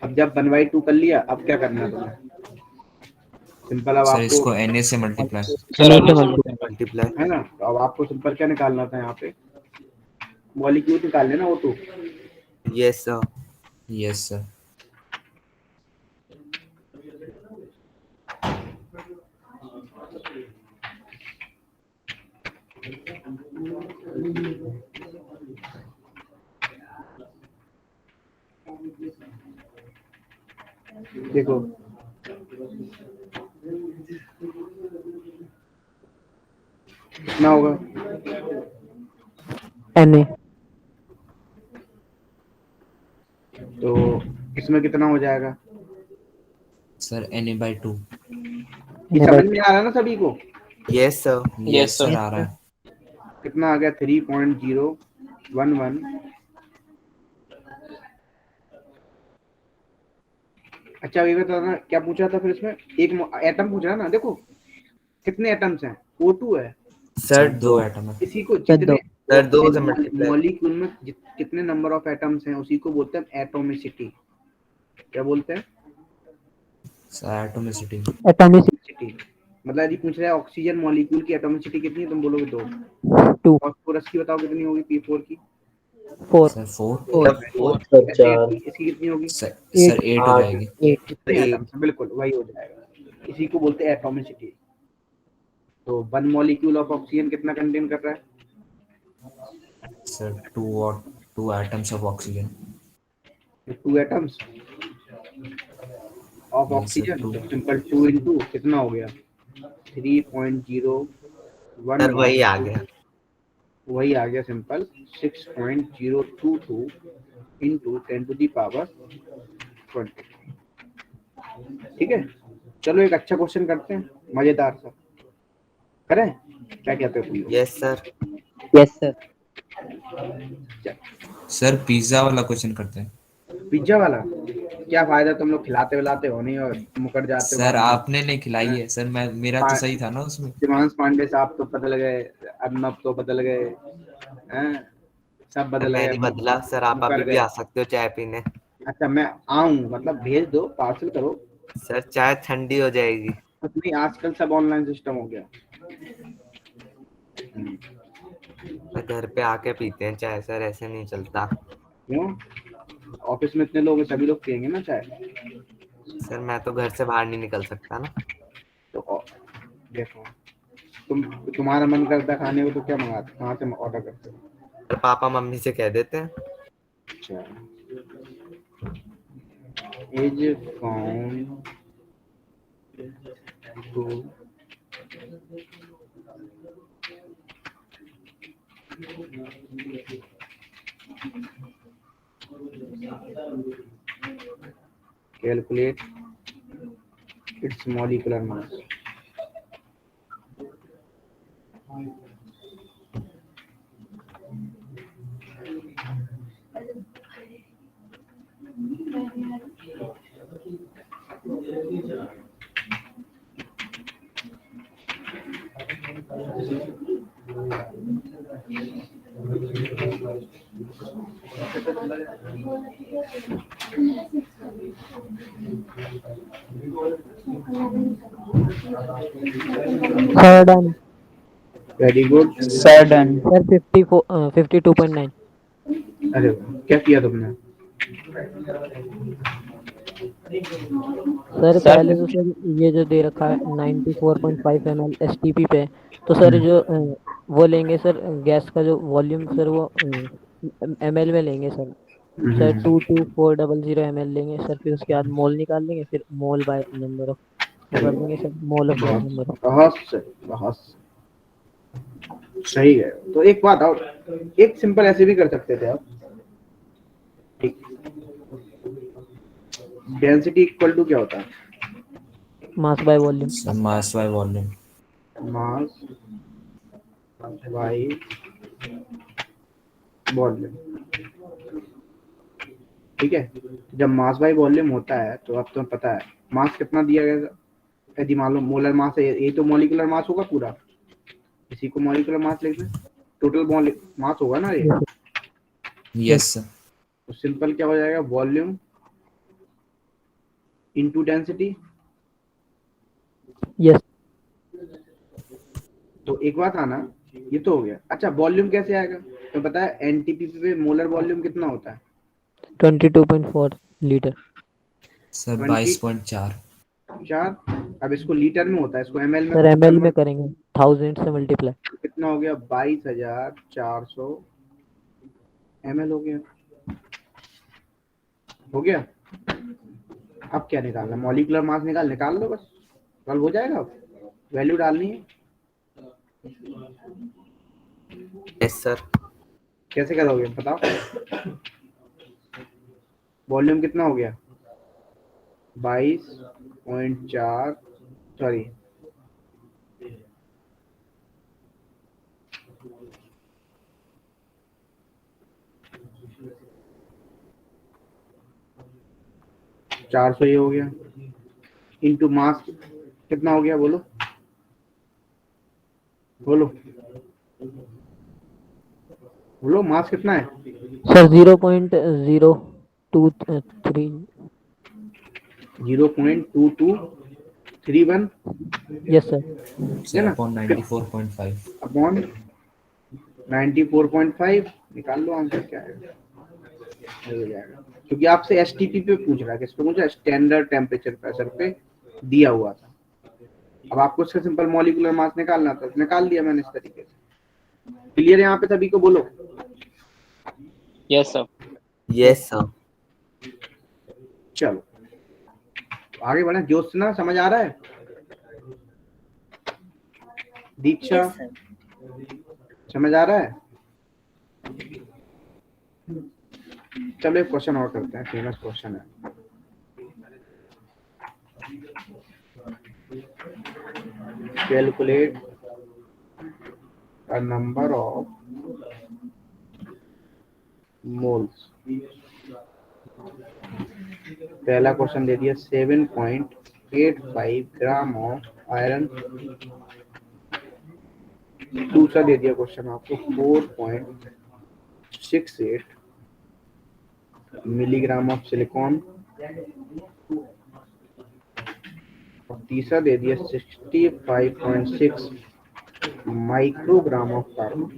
अब जब 1/2 कर लिया, अब क्या करना है तुम्हें? सिंपल, अब सर आपको इसको Na से मल्टीप्लाई। सर Na से अन्य मल्टीप्लाई। मल्टीप्लाई। है ना, तो अब आपको सिंपल क्या निकालना था यहाँ पे? मॉलिक्यूल निकाल लेना O2। Yes sir. Yes sir. देखो कितना होगा? Na। तो इसमें कितना हो जाएगा? Sir Na/2। ये समझ में आ रहा है ना सभी को? Yes sir. Yes sir. Sir आ रहा है। कितना आ गया? 3.011। अच्छा ये बताना क्या पूछा था फिर इसमें? एक एटम पूछा है ना। देखो कितने एटम्स हैं? O2 है। सर सर दो। 2 एटम है। इसी को सर जितने दो। सर दो से मल्टीप्लाई। मॉलिक्यूल में कितने नंबर ऑफ एटम्स हैं उसी को बोलते हैं एटॉमिसिटी। क्या बोलते हैं? Sir atomicity. एटॉमिक। सिटी। मतलब यदि पूछ रहा है ऑक्सीजन मॉलिक्यूल की एटॉमिसिटी कितनी है, तुम बोलोगे 2। 2। फास्फोरस की बताओ कितनी होगी? P4 की? 4। सर 4। सर 4। HCl की इसकी कितनी होगी? सर 8 हो 8। जाएगी। 8। कितने 8। एटम्स? बिल्कुल वही हो जाएगा, इसी को बोलते हैं एटॉमिसिटी। तो 1 मॉलिक्यूल ऑफ ऑक्सीजन कितना कंटेन कर रहा है? Sir 2 atoms of oxygen. 2 atoms of yes sir oxygen. 2। तो सिंपल 2 इंटू कितना हो गया? सर 3.011 वही आ गया। वही आ गया सिंपल। 6.022 इंटू 10⁻20। ठीक है। चलो एक अच्छा क्वेश्चन करते हैं, मजेदार सा। करें? क्या कहते हो तुम लोग? Yes sir. Yes sir. Sir pizza वाला क्वेश्चन करते हैं। पिज्जा वाला? क्या फायदा, तुम लोग खिलाते विलाते हो नहीं और मुकर जाते हो सर बाद में। आपने नहीं खिलाई है सर, मैं मेरा तो सही था ना उसमें। देवांश पांडे साहब तो बदल गए, अर्नब तो बदल गए, हैं? सब बदल मैं गए, नहीं बदला सर, आप मुकर अभी भी गए। आ सकते हो चाय पीने। अच्छा मैं आऊं, मतलब भेज दो, पार्सल करो। सर चाय ठंडी हो जाएगी। नहीं आजकल सब ऑनलाइन सिस्टम हो गया। घर पे आके पीते हैं चाय सर, ऐसे नहीं चलता क्यों? ऑफिस में इतने लोग हैं, सभी लोग पियेंगे ना चाय। सर। मैं तो घर से बाहर नहीं निकल सकता ना। तो देखो, तुम्हारा मन करता है खाने को तो क्या मंगाते, कहाँ से ऑर्डर करते हो? तो पापा मम्मी से कह देते हैं। अच्छा, is found to calculate its molecular mass. Sir done. Very good. Sir, done. Sir 52.9। अरे वाह, क्या किया तुमने? सर सर पहले तो सर ये जो दे रखा है 94.5 ml STP पे, तो सर जो वो लेंगे सर गैस का जो वॉल्यूम सर वो ml में लेंगे सर। सर 22400 ml लेंगे सर, फिर उसके बाद मोल निकाल लेंगे, फिर मोल बाय नंबर ऑफ वो कर देंगे sir, mole of gas number of. बहुत सही, बहुत सही है। तो एक बात और, एक सिंपल ऐसे भी कर सकते थे आप। ठीक, डेंसिटी इक्वल टू क्या होता है? Mass by volume. Sir mass by volume. Mass by volume. ठीक है, जब मास बाई वॉल्यूम होता है तो अब तुम्हें पता है मास कितना दिया गया था। यदि मालूम मोलर मास है, ये तो मॉलिक्यूलर मास होगा पूरा, इसी को मॉलिक्यूलर मास लिखते हैं, टोटल मास होगा ना ये। Yes sir. तो सिंपल क्या हो जाएगा, वॉल्यूम इनटू डेंसिटी। यस। तो एक बात आना, ये तो हो गया। अच्छा, वॉल्यूम कैसे आएगा? तो पता है एनटीपी पे मोलर वॉल्यूम कितना होता है? 22.4 लीटर। सर 20 22.4। 4। अब इसको लीटर में होता है, इसको एमएल में सर ml में कन्वर्ट। करेंगे 1000 से मल्टीप्लाई। कितना हो गया? 22,400 ml हो गया। हो गया। अब क्या निकालना? मॉलिक्यूलर मास निकाल लो बस, कल हो जाएगा। वैल्यू डालनी है। Yes sir. कैसे करोगे बताओ? वॉल्यूम कितना हो गया? 22.4, सॉरी 400 ये हो गया, इंटू मास कितना हो गया? बोलो बोलो बोलो, मास कितना है? सर 0.023। 0.2231 yes sir. है सर ना, अपॉन 94.5। अपॉन 94.5 निकाल लो, आंसर क्या है? हो जाएगा, क्योंकि आपसे एसटीपी पे पूछ रहा है। किस पे पूछ रहा है? स्टैंडर्ड टेम्परेचर प्रेशर पे दिया हुआ था। अब आपको इसका सिंपल मॉलिक्यूलर मास निकालना था, निकाल दिया मैंने इस तरीके से। क्लियर है यहाँ पे सभी को? बोलो यस सर। Yes sir. चलो आगे बढ़े। ज्योत्सना समझ आ रहा है? दीक्षा समझ आ रहा है? चलो एक क्वेश्चन और करते हैं, फेमस क्वेश्चन है। Calculate a number of moles। पहला क्वेश्चन दे दिया 7.85 ग्राम ऑफ आयरन। दूसरा दे दिया क्वेश्चन आपको 4.68 मिलीग्राम ऑफ सिलिकॉन। और तीसरा दे दिया 65.6 माइक्रोग्राम ऑफ कार्बन।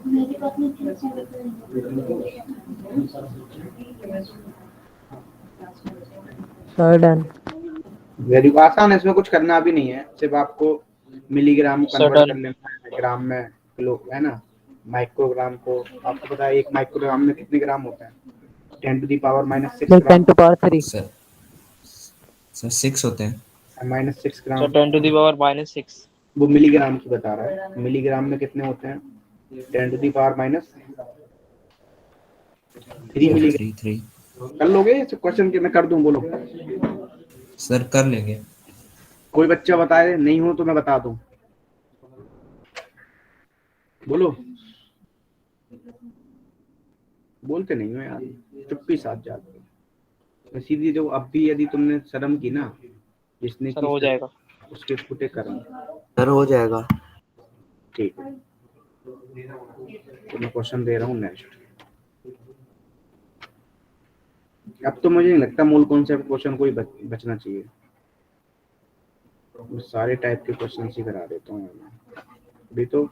मेरी पत्नी ठीक है। Sir done. वेरी आसान है, इसमें कुछ करना भी नहीं है, सिर्फ आपको मिलीग्राम कन्वर्ट Certain. कर लेना है ग्राम में, किलो है ना। माइक्रोग्राम को आपको पता है, एक माइक्रोग्राम में कितने ग्राम होते हैं? 10 to the power -6 sir gram 10 to power 3। Sir 6 होते हैं। -6 So gram 10 to the power -6. वो मिलीग्राम की बता रहा है। मिलीग्राम में कितने होते हैं? 10 to the power -3 मिलीग्राम। 3 कर लोगे इस क्वेश्चन के? मैं कर दूं, बोलो। सर कर लेंगे। कोई बच्चा बताए, नहीं हो तो मैं बता दूं, बोलो। बोलते नहीं हो यार, चुप्पी साथ जाते हो। सीधी जो अब भी यदि तुमने शर्म की ना, जिसने सर की हो जाएगा। उसके फुटे कर्म। सर हो जाएगा। ठीक है, तो मैं क्वेश्चन दे रहा हूँ नेक्स्ट। अब तो मुझे नहीं लगता मूल कॉन्सेप्ट क्वेश्चन कोई बचना चाहिए। मैं सारे टाइप के क्वेश्चन ही करा देता हूँ अभी तो।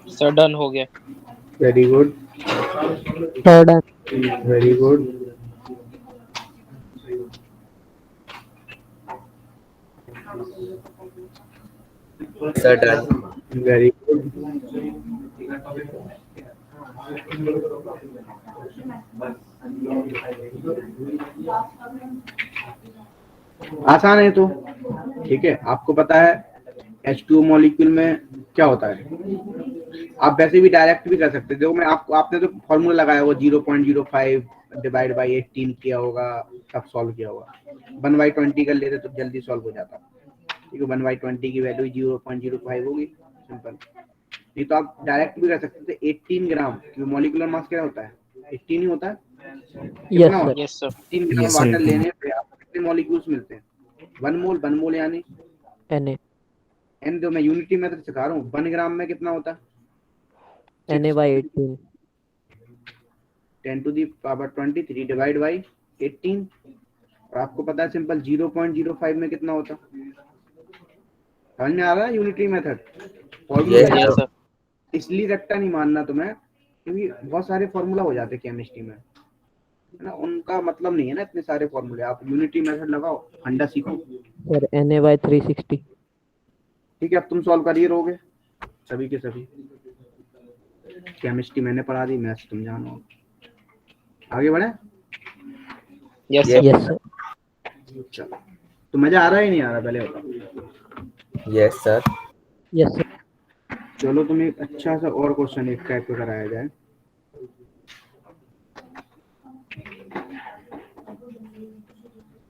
सर डन हो गया। Very good, sir done. Very good. Sir done. Very good. आसान है तो, ठीक है। आपको पता है H2O मॉलिक्यूल में क्या होता है? आप वैसे भी डायरेक्ट भी कर सकते थे। देखो मैं आपको, आपने तो फॉर्मूला लगाया होगा 0.05 डिवाइड बाई 18 किया होगा, तब सॉल्व किया होगा। 1/20 कर लेते तो जल्दी सॉल्व हो जाता, क्योंकि 1/20 की वैल्यू 0.05 होगी, सिंपल। नहीं तो आप डायरेक्ट भी कर सकते थे। 18 ग्राम, क्योंकि मॉलिक्यूलर मास क्या होता है? 18 ही होता है। यस कितना होता सर। Yes sir. 18 ग्राम Yes, वाटर 18. लेने पे आपको कितने मॉलिक्यूल्स मिलते हैं? 1 मोल यानी Na एन। जो मैं यूनिटी मेथड सिखा रहा हूँ, 1 ग्राम में कितना होता है? Na/18। 10 to the power 23 divide by 18। और आपको पता है सिंपल 0.05 में कितना होता? समझ में आ रहा है unitary method? Formula Yes, yes sir. Sir. इसलिए रट्टा नहीं मानना तुम्हें, क्योंकि बहुत सारे फॉर्मूला हो जाते केमिस्ट्री में। है ना, उनका मतलब नहीं है ना इतने सारे फॉर्मूले। आप यूनिटी मेथड लगाओ, फंडा सीखो, सर Na/360। ठीक है। अब तुम सॉल्व कर ही रहोगे सभी के सभी। केमिस्ट्री मैंने पढ़ा दी, मैथ्स तुम जानो। आगे बढ़े। Yes sir. Yes sir. चलो, तो मजा आ रहा है नहीं आ रहा पहले बताओ। Yes sir. Yes sir. चलो तुम्हें एक अच्छा सा और क्वेश्चन एक टाइप का कराया जाए।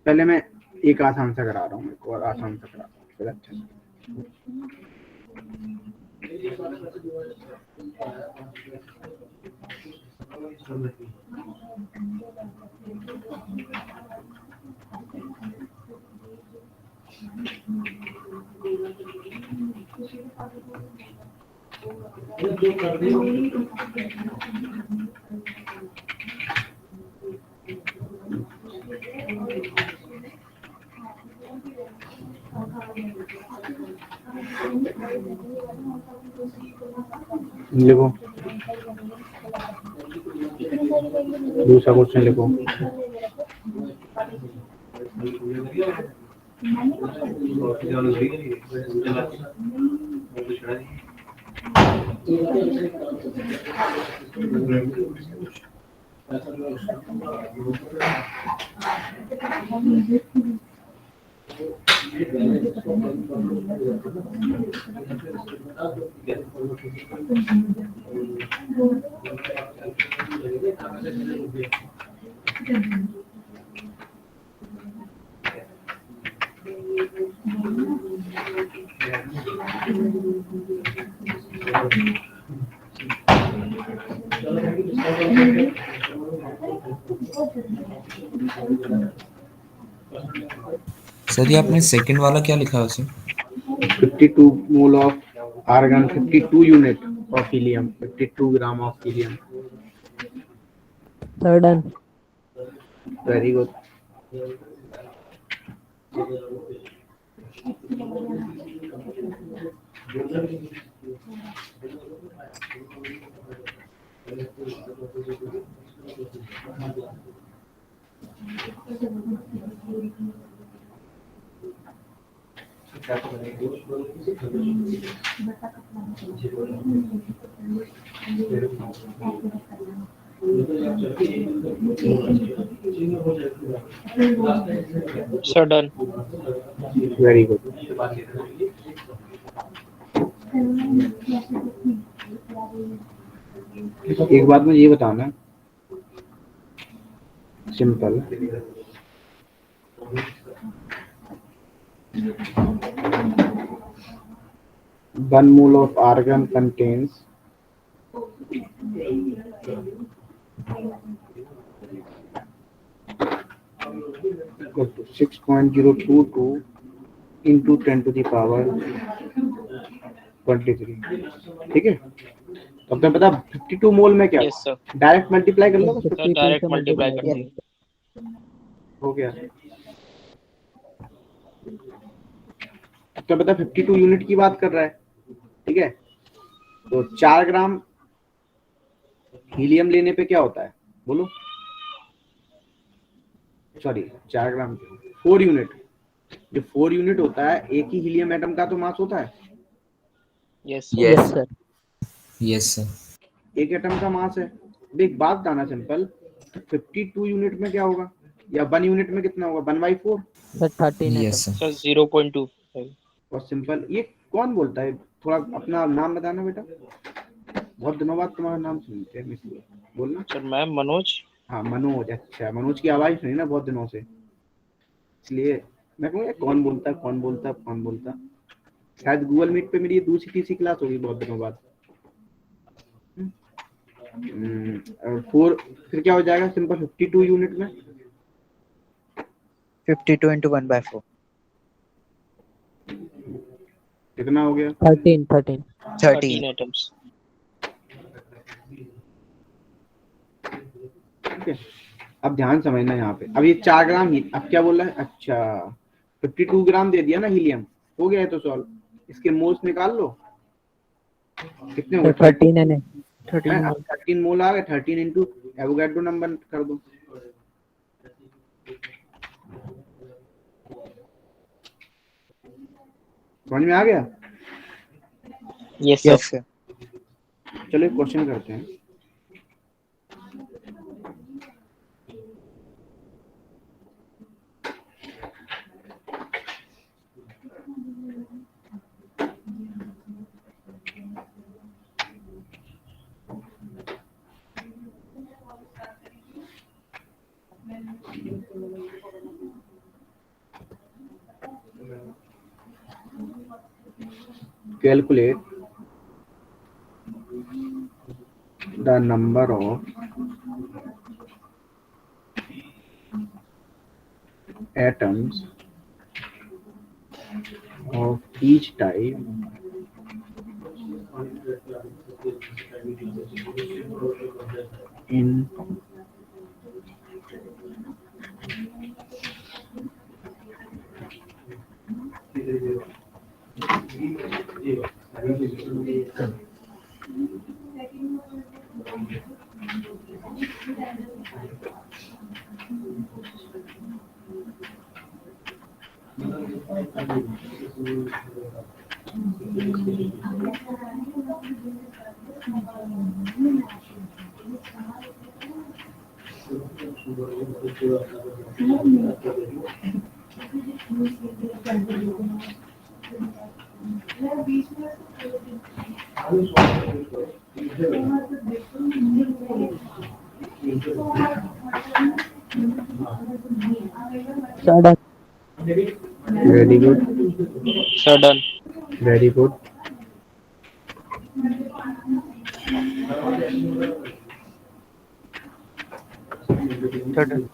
पहले मैं एक आसान सा करा रहा हूँ, एक और आसान सा करा रहा हूँ, फिर अच्छा सा। लिखो, दूसरा क्वेश्चन लिखो। सर ये आपने सेकंड वाला क्या लिखा है उसमें? 52 mole of argon, 52 unit of helium, 52 gram of helium. Sir done. Very good. Sir done. Very good. एक बात मुझे ये बताना, simple, one mole of argon contains 6.022 into 10 to the power 23। ठीक है, तो आपने पता 52 मोल में क्या यस सर। डायरेक्ट मल्टीप्लाई कर लो, सर डायरेक्ट मल्टीप्लाई कर दिए। हो गया। तो पता 52 यूनिट की बात कर रहा है, ठीक है। तो 4 ग्राम हीलियम लेने पे क्या होता है बोलो, सॉरी 4 ग्राम 4 यूनिट, जो 4 यूनिट होता है एक ही हीलियम एटम का तो मास होता है। Yes yes sir. Sir. Yes sir. एक एटम का मास है। अब एक बात बताना सिंपल, 52 यूनिट में क्या होगा, या 1 यूनिट में कितना होगा, 1/4। सर 13 है यस तो। सर। सर 0.2। और सिंपल, ये कौन बोलता है, थोड़ा अपना नाम बताना बेटा, बहुत दिनों बाद तुम्हारा नाम सुनते हैं इसलिए बोलना। सर मैं मनोज। हाँ मनोज, अच्छा मनोज की आवाज सुनी ना बहुत दिनों से, इसलिए मैं कहूँगा कौन बोलता है कौन बोलता है कौन बोलता है। शायद गूगल मीट पे मेरी दूसरी तीसरी क्लास होगी बहुत दिनों बाद। 4 फिर क्या हो जाएगा सिंपल 52 यूनिट में 52 into 1/4। कितना हो गया, 13 13 एटम्स। ठीक है। अब ध्यान समझना यहाँ पे, अब ये 4 ग्राम अब क्या बोल रहा है, अच्छा 52 ग्राम दे दिया ना हीलियम, हो गया है तो सॉल्व। इसके मोल्स निकाल लो, कितने हो गए 13 है। 13 मोल। 13 मोल आ गए, 13 इंटू एवोगाड्रो नंबर कर दो, समझ में आ गया? Yes, sir. Yes, sir. चलो एक क्वेश्चन करते हैं। Calculate the number of atoms of each type in Sir, done. very good, Sir, done. very good. Sudden.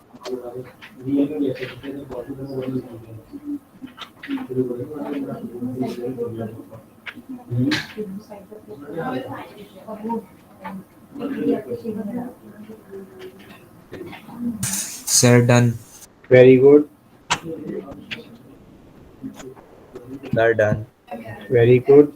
Sir, done. Very good, Sir, done. very good.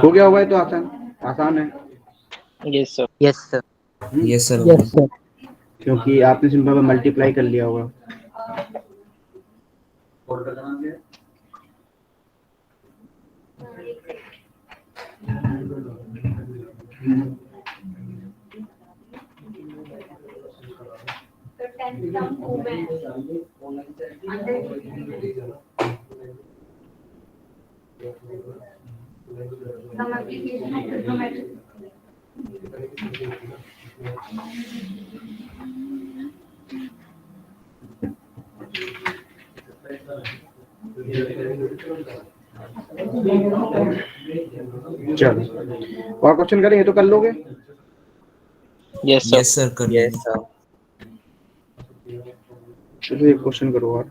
हो गया होगा, ये तो आसान है Yes, sir. Yes, sir. Yes, sir. Yes, sir. क्योंकि आपने simple में मल्टीप्लाई कर लिया होगा। चलो और क्वेश्चन करेंगे तो कर लोगे? Yes, sir. Yes, sir. कर Yes, लेंगे। sir. चलो एक क्वेश्चन करो और।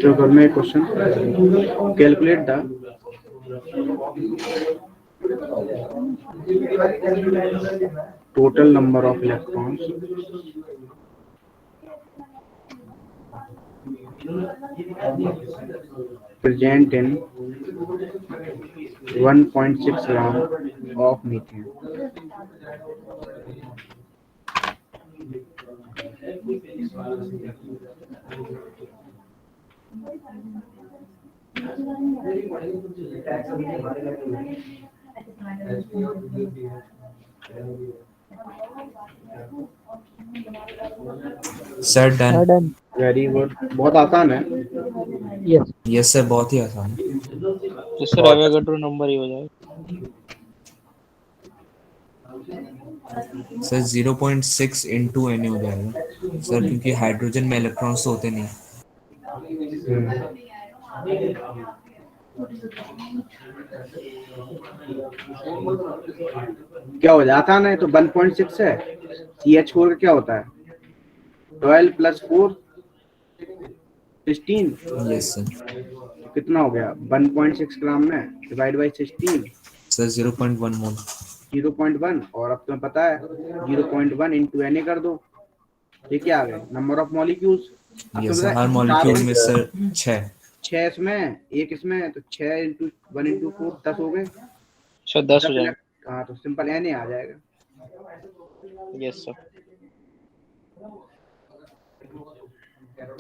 तो कर मैं question calculate the total number of electrons present in 1.6 gram of methane. Sir, done. Sir, done. Very good, बहुत आसान है। यस यस सर, बहुत ही आसान है। तो सर एवोगाड्रो नंबर ही हो जाएगा। सर 0.6 इंटू एन हो जाएगा सर, क्योंकि हाइड्रोजन में इलेक्ट्रॉन्स तो होते नहीं। क्या हो जाता है? तो 1.6 है। CH4 का क्या होता है? 12 + 4 16। Yes sir. कितना हो गया? 1.6 ग्राम में डिवाइड बाई 16 सर 0.1 मोल। 0.1। और अब तुम्हें पता है 0.1 इंटू Na कर दो, ये क्या आ गया? Number of molecules. अब यस तुम्हें सर, हर मॉलिक्यूल में सर 6। 6 इसमें, एक इसमें, तो 6 इंटू 1 इंटू 4 10 हो गए। सर 10 हो जाएगा। हाँ, तो सिंपल Na आ जाएगा। Yes sir.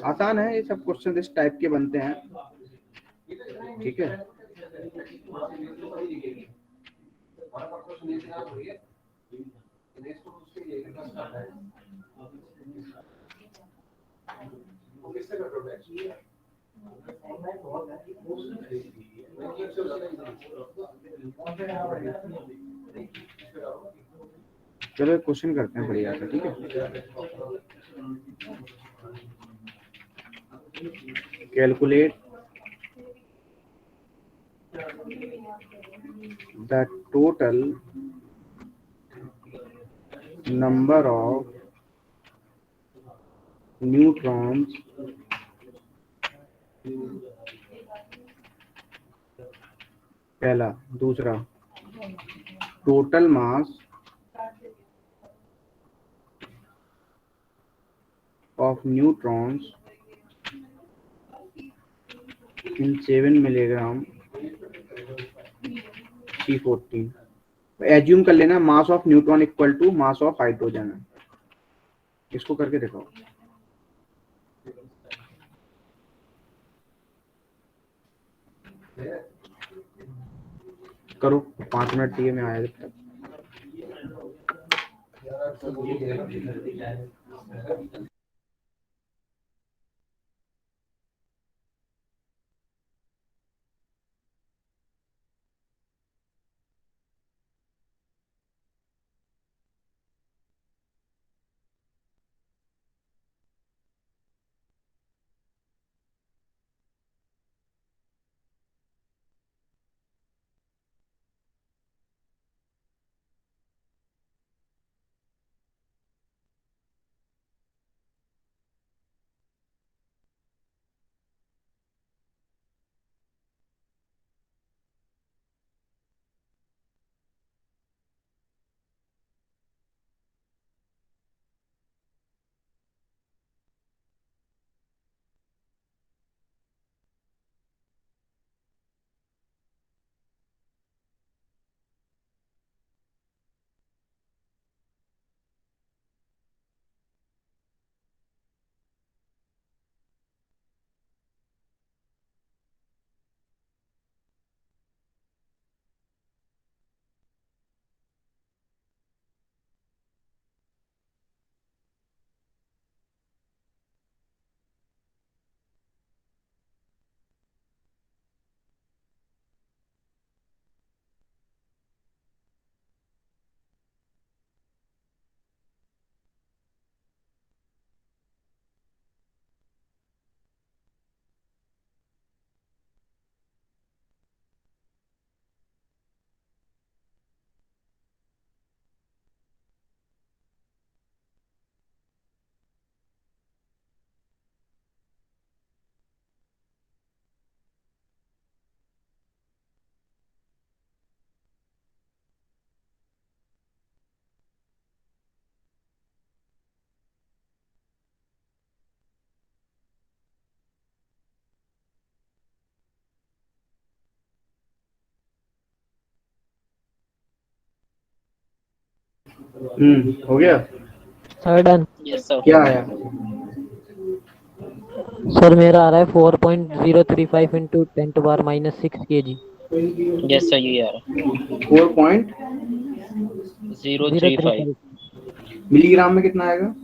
आसान है, ये सब क्वेश्चन इस टाइप के बनते हैं। ठीक है। चलो एक क्वेश्चन करते हैं बढ़िया सा। ठीक है, calculate the total number of neutrons पहला। दूसरा, total mass of neutrons in 7 milligram C14। Assume कर लेना mass of neutron equal to mass of hydrogen है। इसको करके दिखाओ। करो, 5 मिनट दिए, मैं आया जब तक। हो गया सर डन। Yes sir. क्या आया? सर मेरा आ रहा है 4.035 इंटू 10⁻⁻6 kg। यस सर, ये आ रहा 4.035 035। मिलीग्राम में कितना आएगा?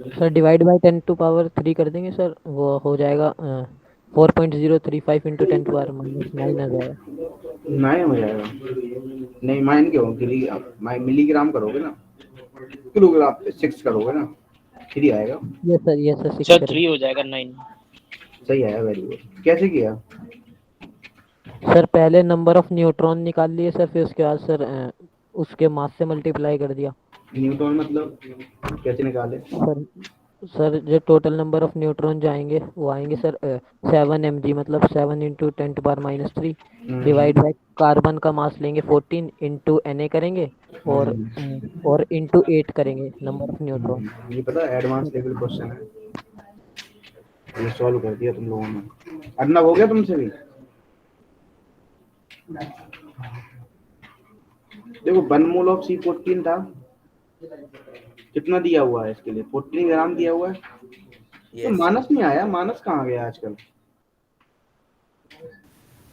सर डिवाइड बाय 10⁻³ कर देंगे सर, वो हो जाएगा 4.035 इंटू 10⁻⁻9 आ जाएगा। 9 हो जाएगा। नहीं माइन क्यों, मिलीग्राम करोगे ना, किलोग्राम 6 करोगे ना, 3 आएगा। यस सर 6 सर करेंगे। 3 हो जाएगा 9। सही आया, वेरी गुड। कैसे किया? सर पहले नंबर ऑफ न्यूट्रॉन निकाल लिए सर, फिर उसके बाद सर उसके मास से मल्टीप्लाई कर दिया न्यूटन मतलब कैसे निकाले? सर। सर जो टोटल नंबर ऑफ न्यूट्रॉन जो आएंगे वो आएंगे सर 7 mg, मतलब 7 इंटू 10⁻³ डिवाइड बाय कार्बन का मास लेंगे 14 इंटू Na करेंगे और इंटू 8 करेंगे नंबर ऑफ न्यूट्रॉन। ये पता है एडवांस लेवल क्वेश्चन है, ये सॉल्व कर दिया तुम लोगों ने। अर्नब हो गया तुमसे भी? देखो 1 मोल ऑफ C14 था, कितना दिया हुआ है इसके लिए? 14 ग्राम दिया हुआ है। तो Yes. मानस नहीं आया, मानस कहाँ गया आजकल?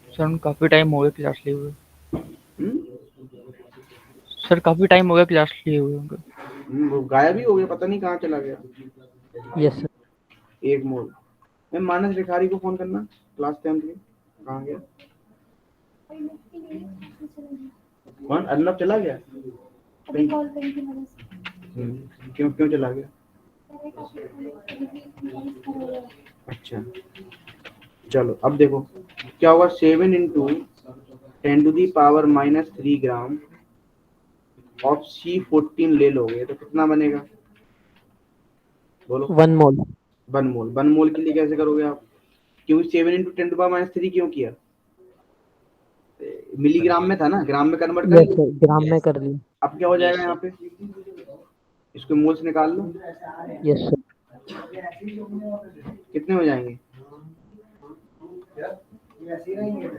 सर हम काफी टाइम हो गया क्लास लिए हुए। हम्म? सर काफी टाइम हो गया क्लास लिए हुए उनका। वो गायब ही हो गया, पता नहीं कहाँ चला गया। Yes sir. 1 मोल मैं मानस रिखारी को फोन करना, क्लास 10 के, कहाँ गया? कौन? अर्नब चला गया? अभी कॉल करी थी मैंने से। क्यों क्यों चला गया? करेगा। अच्छा चलो अब देखो क्या होगा। 7 इंटू 10⁻³ ग्राम ऑफ C14 ले लोगे तो कितना बनेगा? बोलो। 1 मोल। 1 मोल के लिए कैसे करोगे आप? क्योंकि 7 इंटू 10⁻³ क्यों किया? मिलीग्राम में था ना, ग्राम में कन्वर्ट कर यस लिया। सर ग्राम में कर लिया। अब क्या हो जाएगा यहाँ पे? इसको मोल्स निकाल लो, यस सर। कितने हो जाएंगे?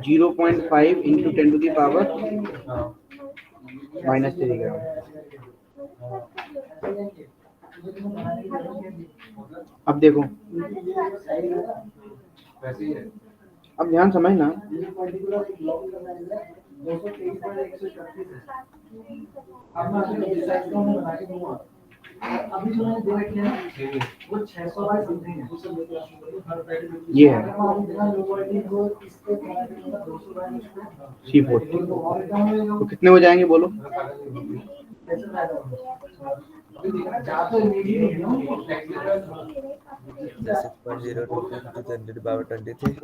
0.5 इंटू 10⁻³ ग्राम। अब देखो, अब ध्यान समझना। ये है C14, तो कितने हो जाएंगे बोलो? The 6.022 into 10⁻23.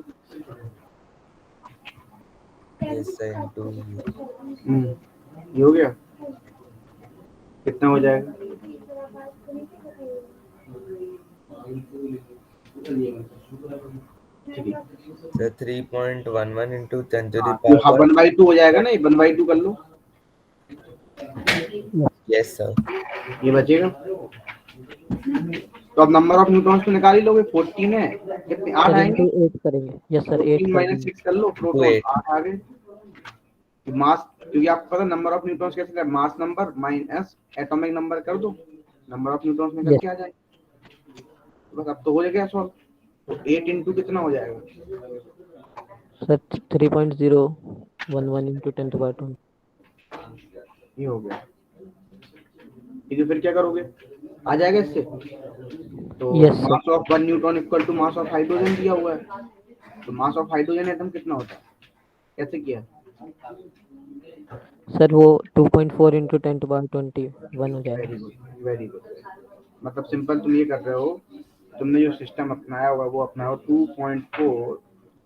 Yes, sir, into ये हो गया। कितना हो जाएगा? ठीक है sir 3.11 into 10 to the हाँ, power. 1/2 हो जाएगा ना, ये 1/2 कर लो। Yes, sir. ये बचेगा। तो अब नंबर ऑफ न्यूट्रॉन्स तो निकाल ही लोगे। 14 है, कितने? 8 सर आएंगे। इंटू 8 करेंगे। यस सर 8 14 कर - देंगे। 6 कर लो, प्रोटॉन 8. 8 आ गए। मास, क्योंकि आपको पता नंबर ऑफ न्यूट्रॉन्स कैसे है, mass number minus atomic number कर दो, नंबर ऑफ न्यूट्रॉन्स निकल के आ जाए। बस अब तो हो जाएगा सॉल्व। तो 8 इंटू कितना हो जाएगा? Sir 3.011 into 10⁻²। ये हो गया। ठीक है, फिर क्या करोगे? आ जाएगा इससे। तो Yes, sir. Mass of 1 neutron equal to mass of hydrogen दिया हुआ है। तो मास ऑफ हाइड्रोजन एटम कितना होता है? कैसे किया? सर वो 2.4 इंटू 10⁻21 हो जाएगा। Very good, very good. मतलब सिंपल तुम ये कर रहे हो, तुमने जो सिस्टम अपनाया होगा वो अपनाओ। 2.4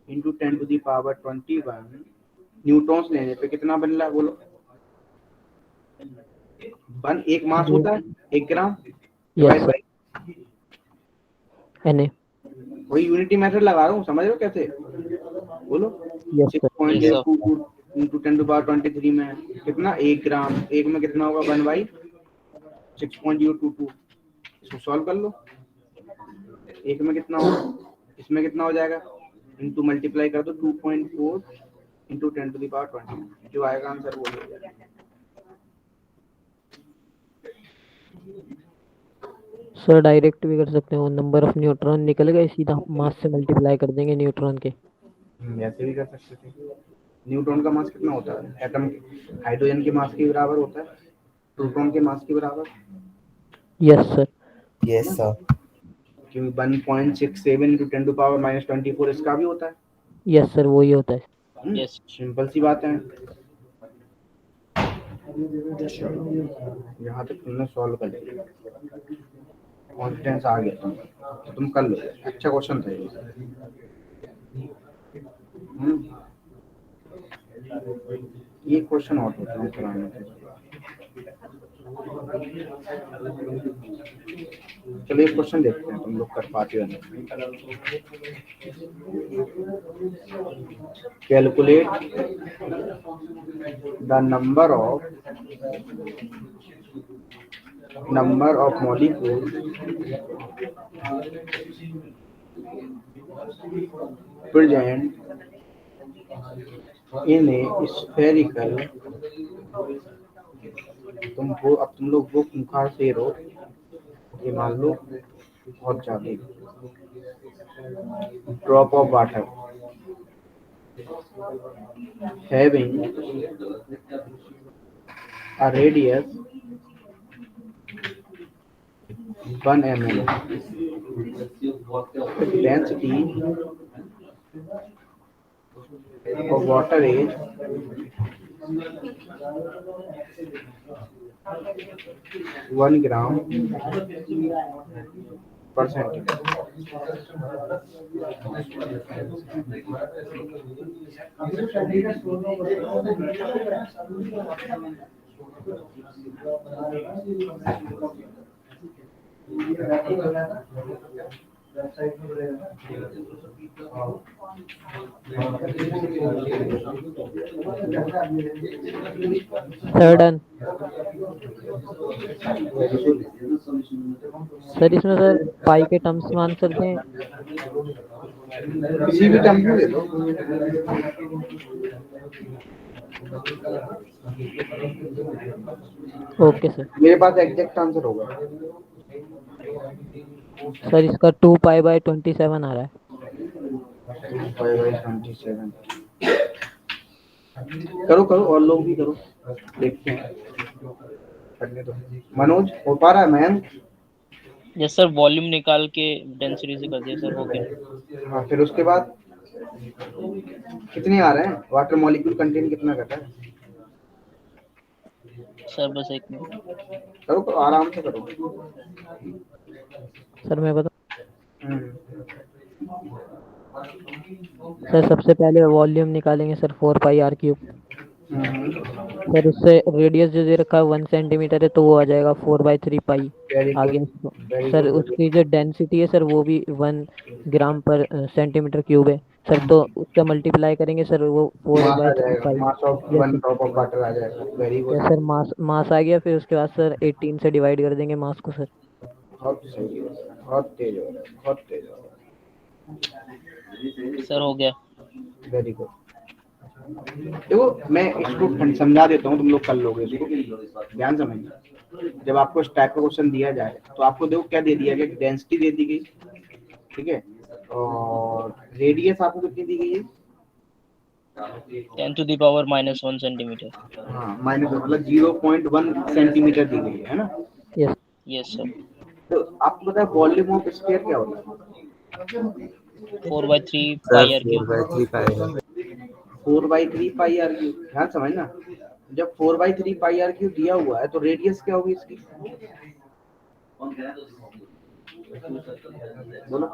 इंटू 10⁻21 न्यूट्रॉन्स लेने पे कितना बन रहा है बोलो? एक मास होता है 1 ग्राम यस सर। Na। वही यूनिटी मेथड लगा रहा हूँ, समझ रहे हो कैसे? बोलो। Yes sir. 6.022 इंटू 10⁻23 में कितना? 1 ग्राम। एक में कितना होगा? 1/6.022। इसको सॉल्व कर लो। एक में कितना होगा, इसमें कितना हो जाएगा? इंटू मल्टीप्लाई कर दो 2.4 इंटू 10⁻20, जो आएगा आंसर वो हो जाएगा। सर डायरेक्ट भी कर सकते हो, नंबर ऑफ न्यूट्रॉन निकल गए, सीधा मास से मल्टीप्लाई कर देंगे न्यूट्रॉन के। ऐसे भी कर सकते थे। न्यूट्रॉन का मास कितना होता है? एटम हाइड्रोजन के मास के बराबर होता है, प्रोटॉन के मास के बराबर। Yes sir. Yes sir. क्योंकि 1.67 into 10 to power minus 24 इसका भी होता है। यस सर वही होता है। Yes. सिंपल सी बात है। चलो यहाँ तक तुमने सॉल्व कर लिया, कॉन्फिडेंस आ गया तो तुम कर लो। अच्छा क्वेश्चन था ये। ये क्वेश्चन और होता है कराने के। चलो एक क्वेश्चन देखते हैं तुम लोग कर पाते हो नहीं। Calculate the number of molecules present in a spherical। तुम लोग वो मुखार से रो ये मान लो बहुत ज्यादा drop of water having a radius 1 mm, the density of water is 1 gram per centimeter। Sir done. Sir इसमें सर पाई के टर्म्स में आंसर दें। किसी भी टर्म में दे दो। Okay sir. मेरे पास एग्जैक्ट आंसर होगा। सर इसका 2 पाई बाय 27 आ रहा है। 5/27 करो करो और लोग भी करो, देखते हैं करने दो। मनोज हो पा रहा है मैम? यस सर, वॉल्यूम निकाल के डेंसिटी से कर दिया सर, हो गया। हाँ फिर उसके बाद कितने आ रहे हैं? वाटर मॉलिक्यूल कंटेन कितना करता है? सर बस एक मिनट। करो करो आराम से करो। सर मैं बता सर सबसे पहले वॉल्यूम निकालेंगे sir 4 pi r cube. Sir उससे रेडियस जो दे रखा है 1 सेंटीमीटर है तो वो आ जाएगा 4/3 पाई। आगे सर उसकी जो डेंसिटी है सर वो भी 1 ग्राम पर सेंटीमीटर क्यूब है सर, तो उसका मल्टीप्लाई करेंगे सर वो 4/3 pi. Mass of 1 drop of water आ जाएगा। वेरी गुड सर मास आ गया, फिर उसके बाद सर 18 से डिवाइड कर देंगे मास को सर। बहुत सही है, बहुत तेज हो रहा है, बहुत तेज हो रहा सर हो गया। है। Very good. देखो मैं इसको समझा देता हूँ, तुम लोग कर लोगे इसको, ध्यान समझना। जब आपको इस टाइप का क्वेश्चन दिया जाए तो आपको देखो क्या दे दिया गया, डेंसिटी दे दी गई, ठीक है, और रेडियस आपको कितनी दी गई है? 10 to the power -1 सेंटीमीटर। हाँ माइनस मतलब 0.1 सेंटीमीटर दी गई है ना। Yes yes sir. तो आपको पता है वॉल्यूम ऑफ स्फीयर क्या होता है? 4/3 pi r cube. 4/3 pi. 4/3 pi r cube. ध्यान समझना, जब 4/3 पाई आर क्यूब दिया हुआ है तो रेडियस क्या होगी इसकी? बोलो।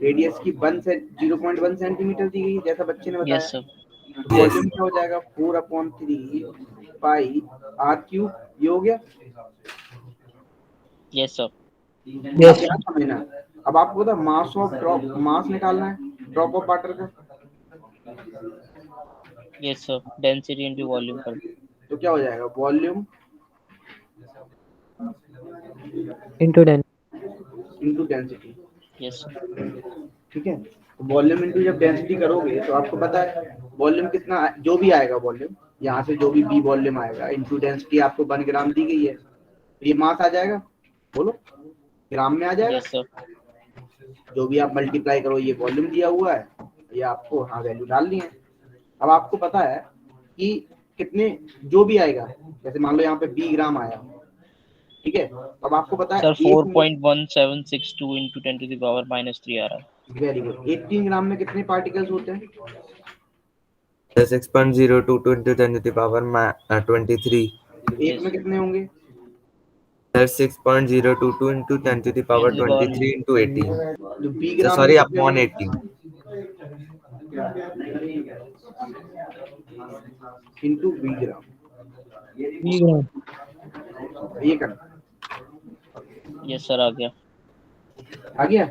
रेडियस की 1 से 0.1 सेंटीमीटर दी गई जैसा बच्चे ने बताया। Yes sir. वॉल्यूम क्या हो जाएगा? 4/3 पाई आर क्यूब। ये हो गया। Yes sir. यस ध्यान समझना। अब आपको पता मास ऑफ ड्रॉप, मास निकालना है ड्रॉप ऑफ वाटर का। Yes sir, density into volume कर। तो क्या हो जाएगा? Volume into density. यस ठीक है, तो वॉल्यूम इनटू जब डेंसिटी करोगे तो आपको पता है वॉल्यूम कितना जो भी आएगा, वॉल्यूम यहाँ से जो भी बी वॉल्यूम आएगा इनटू डेंसिटी आपको 1 ग्राम दी गई है, तो ये मास आ जाएगा। बोलो ग्राम में आ जाएगा। Yes sir. जो भी आप मल्टीप्लाई करो, ये वॉल्यूम दिया हुआ है, ये आपको हाँ वैल्यू डालनी है। अब आपको पता है कि कितने जो भी आएगा, जैसे मान लो यहाँ पे 20 ग्राम आया, ठीक है, अब आपको पता है सर एक 4.1762 into 10 to the power -3 आ रहा है। Very good. 18 ग्राम में कितने पार्टिकल्स होते हैं? 6.022 into 10 to the power 23। एक में कितने होंगे? Sir 6.022 into 10 to the power 23 into 18। जो बी ग्राम में सॉरी कितने अपॉन होंगे? 18। इनटू बी ग्राम, ये करना। यस सर आ गया। आ गया?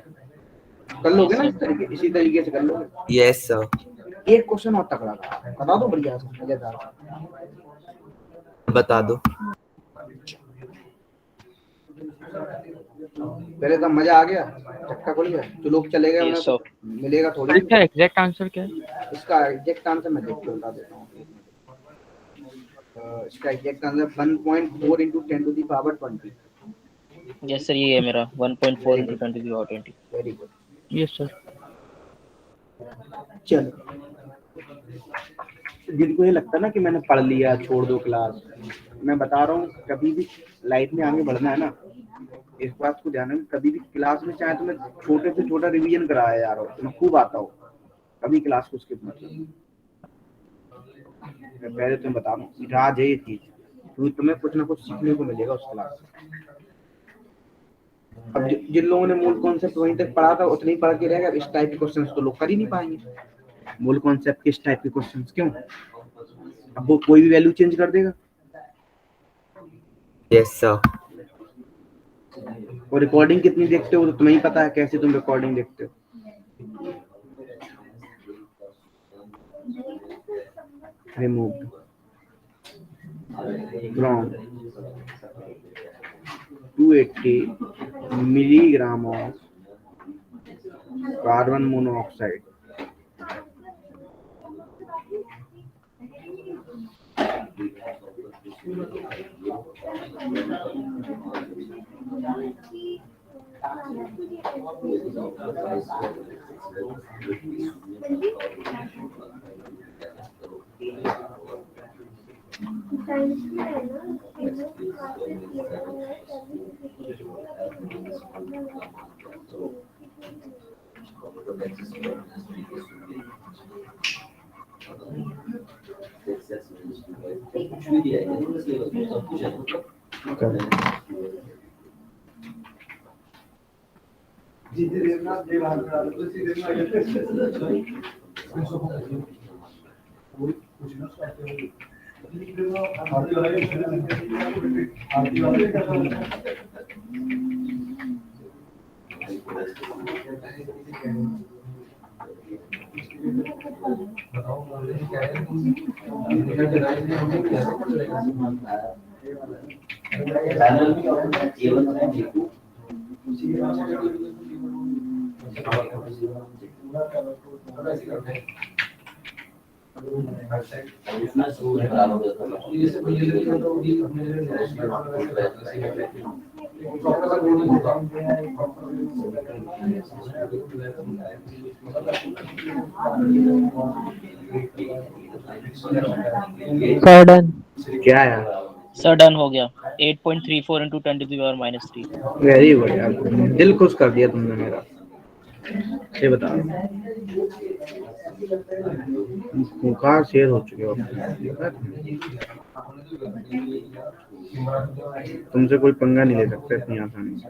कर लोगे Yes, ना sir. इसी तरीके से कर लोगे। Yes sir. एक क्वेश्चन और तगड़ा था, बता दो, बढ़िया सा मजेदार। बता दो। पहले तो मजा आ गया, चक्का खुल गया, जो लोग चले गए Yes, उन्हें sir. मिलेगा सर थोड़ी। इसका एग्जैक्ट आंसर क्या है? इसका एग्जैक्ट आंसर मैं देख के बता देता हूँ। इसका exact answer 1.4 into 10 to the power 20। Yes sir ये है मेरा 1.4 into 10 to the power 20। Very good. Yes sir. चलो, जिनको ये लगता है ना कि मैंने पढ़ लिया छोड़ दो क्लास, मैं बता रहा हूँ कभी भी लाइफ में आगे बढ़ना है ना, इस बात को ध्यान रखना, कभी भी क्लास में चाहे तुम्हें छोटे से छोटा रिवीजन कराया जा रहा हो, तुम्हें खूब आता हो, कभी क्लास को स्किप मत करो। मैं पहले तुम्हें बता रहा हूँ, राज है ये चीज, क्योंकि तुम्हें कुछ ना कुछ सीखने को मिलेगा उस क्लास से। अब जिन लोगों ने मूल कॉन्सेप्ट वहीं तक पढ़ा था उतने ही पढ़ के रहेगा, इस टाइप के क्वेश्चंस तो लोग कर ही नहीं पाएंगे। मूल कॉन्सेप्ट किस टाइप के क्वेश्चंस, क्यों? अब वो कोई भी वैल्यू चेंज कर देगा। Yes sir. और रिकॉर्डिंग कितनी देखते हो तो तुम्हें ही पता है कैसे तुम रिकॉर्डिंग देखते हो। Removed from 280 milligram of carbon monoxide sir done. क्या है? सर डन हो गया 8.34 into 10 to the power -3। Very good यार, दिल खुश कर दिया तुमने मेरा। ये बता, बुखार शेर हो चुके हो, तुमसे कोई पंगा नहीं ले सकता इतनी आसानी से।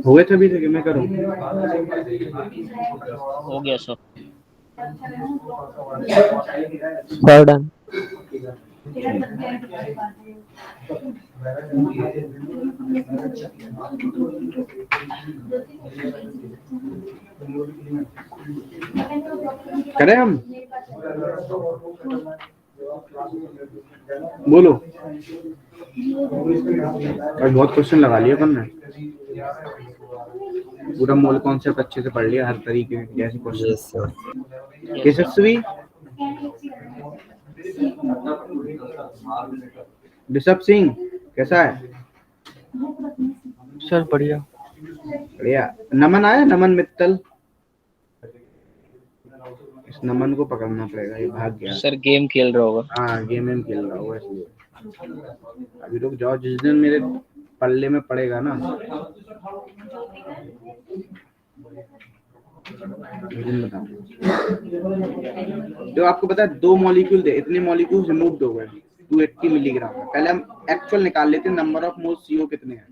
हुए थे भी थे कि मैं करूं? हो गया सर। Sir done. करें हम? बोलो। आज बहुत क्वेश्चन लगा लिए अपन ने। पूरा मोल कॉन्सेप्ट अच्छे से पढ़ लिया, हर तरीके के जैसे question. Yes sir. Yashasvi, Rishabh Singh कैसा है? सर बढ़िया। बढ़िया। नमन आया, नमन मित्तल? इस नमन को पकड़ना पड़ेगा, ये भाग गया। सर गेम खेल रहा होगा। हाँ गेम खेल रहा होगा इसलिए। अभी रुक जाओ, जिस दिन मेरे पल्ले में पड़ेगा ना उस दिन बताऊंगा। जो आपको पता है 2 मॉलिक्यूल दे, इतने मॉलिक्यूल रिमूव हो गए 280 मिलीग्राम में। पहले हम एक्चुअल निकाल लेते हैं, नंबर ऑफ मोल CO कितने हैं।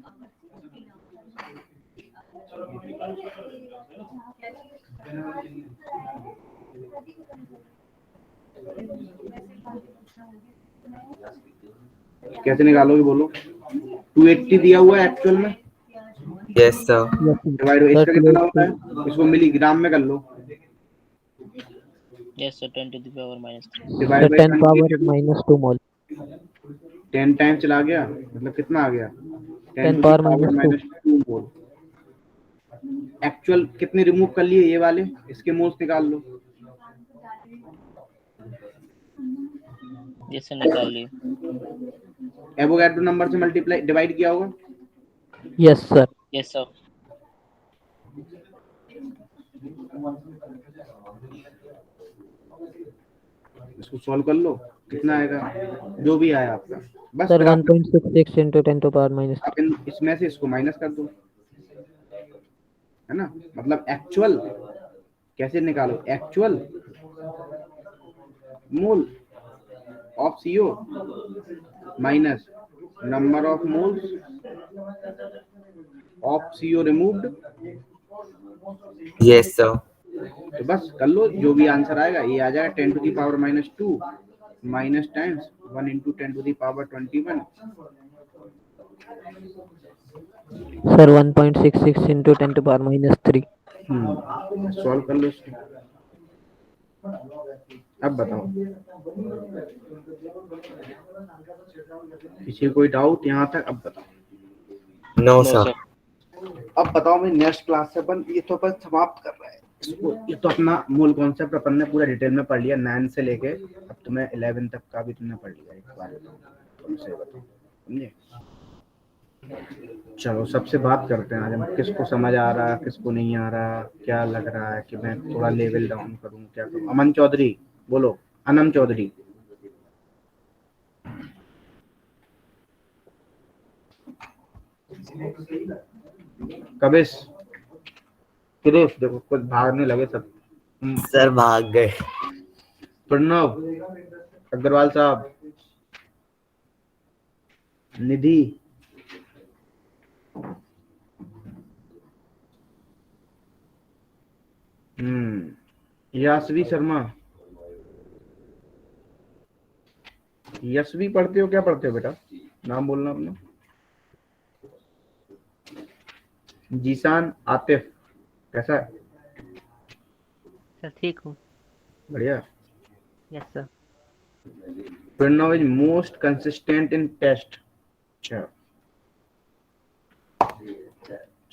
कैसे निकालोगे बोलो? 280 दिया हुआ है एक्चुअल में, यस सर। डिवाइड इसका कितना होता है, इसको मिलीग्राम में कर लो। Yes sir 10 to the power minus 3 divide by 10 power -2 mole. 10 time चला गया, मतलब कितना आ गया? 10 पावर -2 मोल। एक्चुअल कितने रिमूव कर लिए ये वाले, इसके मोल्स निकाल लो। यस सर निकाल लिए। एवोगाड्रो नंबर से मल्टीप्लाई डिवाइड किया होगा। Yes sir. Yes sir. इसको सॉल्व कर लो, कितना आएगा जो भी आया आपका। बस सर फिर आप 1.66 into 10 to power -3। आप इसमें से इसको माइनस कर दो, है ना। मतलब एक्चुअल कैसे निकालो, actual mole of CO minus number of moles of CO removed. Yes sir. तो बस कर लो, जो भी आंसर आएगा ये आ जाएगा 10 to the power -2 minus times 1 into 10 to the power 21। Sir 1.66 into 10 to power -3। Solve कर लो इसको। अब बताओ, किसी कोई डाउट यहाँ तक? अब बताओ। No no sir. सर। अब बताओ, मैं नेक्स्ट क्लास से अपन ये तो अपन समाप्त कर रहे हैं इसको। ये तो अपना मूल कॉन्सेप्ट अपन ने पूरा डिटेल में पढ़ लिया, 9 से लेके अब तुम्हें 11 तक का भी तुमने पढ़ लिया। एक बार तुमसे बताओ, समझे? चलो सबसे बात करते हैं आज हम, किसको समझ आ रहा, किसको नहीं आ रहा, क्या लग रहा है कि मैं थोड़ा लेवल डाउन करूं, क्या करूं। अमन चौधरी बोलो, अनम चौधरी। कबिश, किरेश, देखो कुछ भागने लगे सब। सर भाग गए। प्रणव अग्रवाल साहब, निधि, यासवी शर्मा। यशवी पढ़ते हो, क्या पढ़ते हो बेटा, नाम बोलना अपना। जीसान आतिफ कैसा है? सर ठीक हूँ। बढ़िया। Yes sir. Pranav is most consistent in test. अच्छा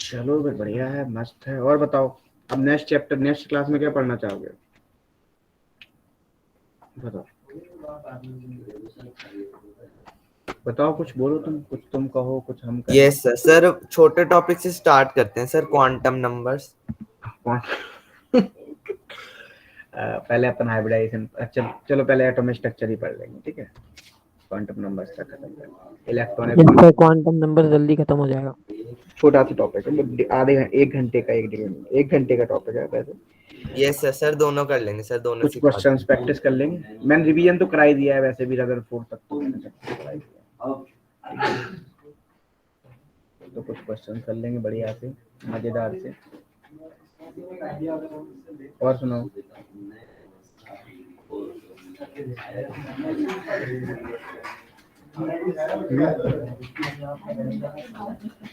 चलो भाई, बढ़िया है, मस्त है। और बताओ, अब नेक्स्ट चैप्टर, नेक्स्ट क्लास में क्या पढ़ना चाहोगे? बताओ बताओ, कुछ बोलो तुम, कुछ तुम कहो, कुछ हम कहें। Yes sir. सर छोटे टॉपिक से स्टार्ट करते हैं सर, क्वांटम नंबर्स। पहले अपन हाइब्रिडाइजेशन, अच्छा चलो पहले एटॉमिक स्ट्रक्चर ही पढ़ लेंगे, ठीक है। क्वांटम नंबर्स तक खत्म करेंगे। इलेक्ट्रॉनिक सर क्वांटम नंबर जल्दी खत्म हो जाएगा। छोटा सा टॉपिक है, आधे एक घंटे का, 1 घंटे का टॉपिक है वैसे। Yes sir. सर दोनों कर लेंगे सर, दोनों कुछ क्वेश्चंस प्रैक्टिस कर लेंगे। मैंने रिवीजन तो कराई दिया है वैसे भी, रदरफोर्ड तक तो मैंने सब कुछ कराई दिया है। तो कुछ क्वेश्चन कर लेंगे बढ़िया से, मजेदार से। और सुनाओ।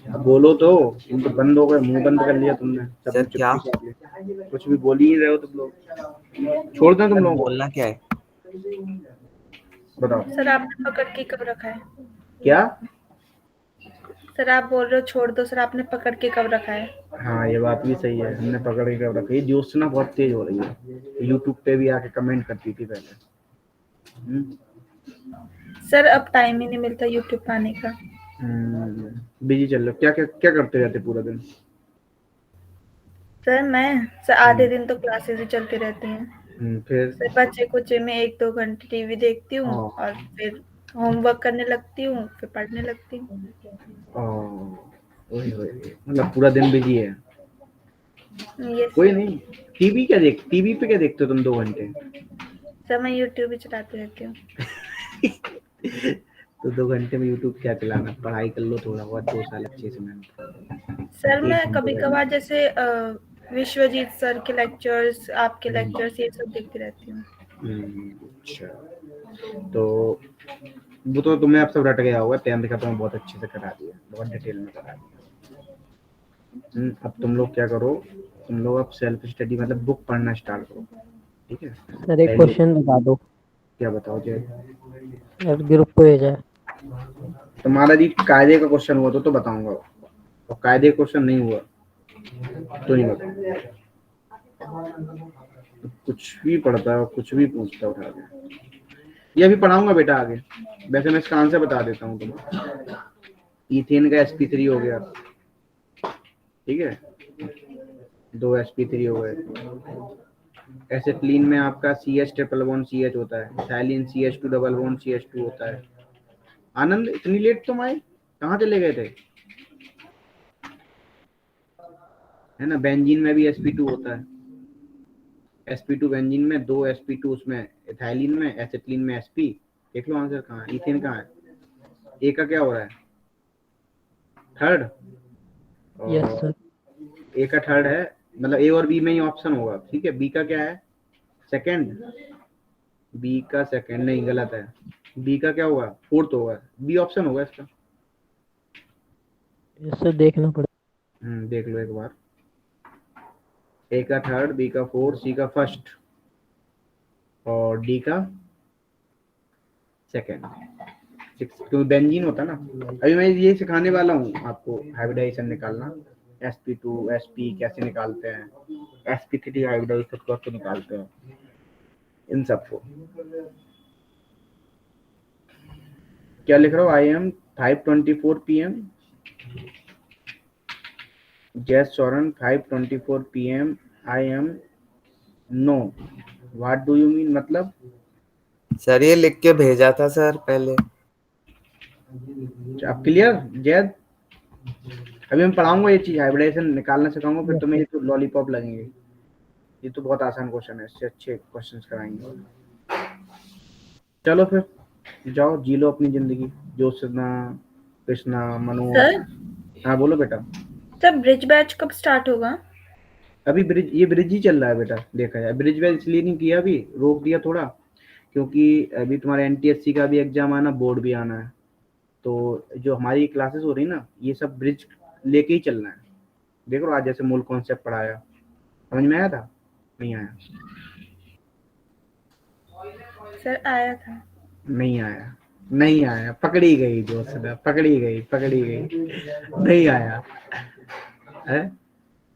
अब बोलो तो, तुम तो बंद हो गए, मुंह बंद कर लिया तुमने। सर क्या? कुछ भी बोल ही नहीं रहे हो तुम लोग, छोड़ दें तुम लोग। बोलना क्या है? बताओ सर आपने पकड़ के कब रखा है? क्या? सर आप बोल रहे हो छोड़ दो, सर आपने पकड़ के कब रखा है? हाँ ये बात भी सही है, हमने पकड़ के कब रखी। ज्योत्सना बहुत तेज हो रही है, यूट्यूब पे भी आके कमेंट करती थी पहले। सर अब टाइम ही नहीं मिलता यूट्यूब पे आने का। बिजी चल रहे हो? क्या क्या क्या करते रहते पूरा दिन? सर आधे दिन तो क्लासेस ही चलती रहती हैं। फिर सर बच्चे कुचे में 1-2 घंटे टीवी देखती हूँ और फिर होमवर्क करने लगती हूँ, फिर पढ़ने लगती हूँ। वही मतलब पूरा दिन बिजी है। यस कोई सर। नहीं, टीवी पे क्या देखते हो तुम 2 घंटे? सर मैं यूट्यूब ही चलाती रहती हूँ। तो 2 घंटे में यूट्यूब क्या चलाना, पढ़ाई कर लो थोड़ा बहुत, 2 साल अच्छे से मेहनत। सर मैं 1 घंटे कभी कभार जैसे विश्वजीत सर के लेक्चर्स, आपके लेक्चर्स, ये सब देखती रहती हूँ। अच्छा, तो वो तो तुम्हें अब सब रट गया होगा, 10th का तुम्हें बहुत अच्छे से करा दिया, बहुत डिटेल में करा दिया। अब तुम लोग क्या करो, तुम लोग अब सेल्फ स्टडी मतलब बुक पढ़ना स्टार्ट करो, ठीक है? सर एक पहले क्वेश्चन बता दो, क्या बताओ जी? सर ग्रुप पे भेजा है। तुम्हारा जी कायदे का क्वेश्चन हुआ तो बताऊंगा, और कायदे का क्वेश्चन नहीं हुआ तो नहीं बताऊंगा। कुछ भी पढ़ता है, कुछ भी पूछता उठा के। ये भी पढ़ाऊंगा बेटा आगे, वैसे मैं इसका आंसर बता देता हूँ तुम्हें। इथेन का sp3 हो गया, ठीक है, 2 sp3 हो गए। एसिटिलीन में आपका CH ट्रिपल बॉन्ड CH होता है, ethylene CH2 double bond CH2 होता है। आनंद इतनी लेट तुम आए, कहाँ चले गए थे? है ना, बेंजीन में भी sp2 होता है, sp2 बेंजीन में, 2 sp2 उसमें इथाइलिन में, एसिटिलीन में sp। देख लो आंसर कहाँ है, इथेन कहाँ है? ए का क्या हो रहा है, थर्ड? Yes sir. ए का थर्ड है, मतलब ए और बी में ही ऑप्शन होगा, ठीक है? बी का क्या है, सेकंड? बी का सेकंड नहीं, गलत है। बी का क्या होगा, फोर्थ होगा, बी ऑप्शन होगा इसका। यस सर देखना पड़ेगा। देख लो एक बार, ए का थर्ड, बी का फोर्थ, सी का फर्स्ट और डी का सेकंड। तो बेंजीन होता ना। अभी मैं ये सिखाने वाला हूँ आपको, हाइब्रिडाइजेशन निकालना, sp2 sp कैसे निकालते हैं, sp3 हाइब्रिडाइजेशन कैसे निकालते हैं, इन सबको। क्या लिख रहा हो? I am 5:24 PM, Jai Soran 5:24 PM, I am no, what do you mean, मतलब? सर ये लिख के भेजा था सर पहले। आप क्लियर जैद? अभी मैं पढ़ाऊंगा ये चीज, हाइब्रिडाइजेशन निकालना सिखाऊंगा, फिर तुम्हें ये तो लॉलीपॉप लगेंगे। ये तो बहुत आसान क्वेश्चन है, इससे अच्छे क्वेश्चंस कराएंगे। चलो फिर जाओ जी लो अपनी जिंदगी, ज्योत्सना, कृष्णा, मनोज। सर हाँ बोलो बेटा। सर ब्रिज बैच कब स्टार्ट होगा? अभी ब्रिज ही चल रहा है बेटा, देखा जाए। ब्रिज बैच इसलिए नहीं किया, अभी रोक दिया थोड़ा, क्योंकि अभी तुम्हारा NTSC का भी एग्जाम आना, बोर्ड भी आना है, तो जो हमारी क्लासेस हो रही ना, ये सब ब्रिज लेके ही चलना है। देख लो आज जैसे मूल कॉन्सेप्ट पढ़ाया, समझ में आया था? नहीं आया? सर आया था। नहीं आया? नहीं आया, पकड़ी गई ज्योत्सना, पकड़ी गई, नहीं आया है?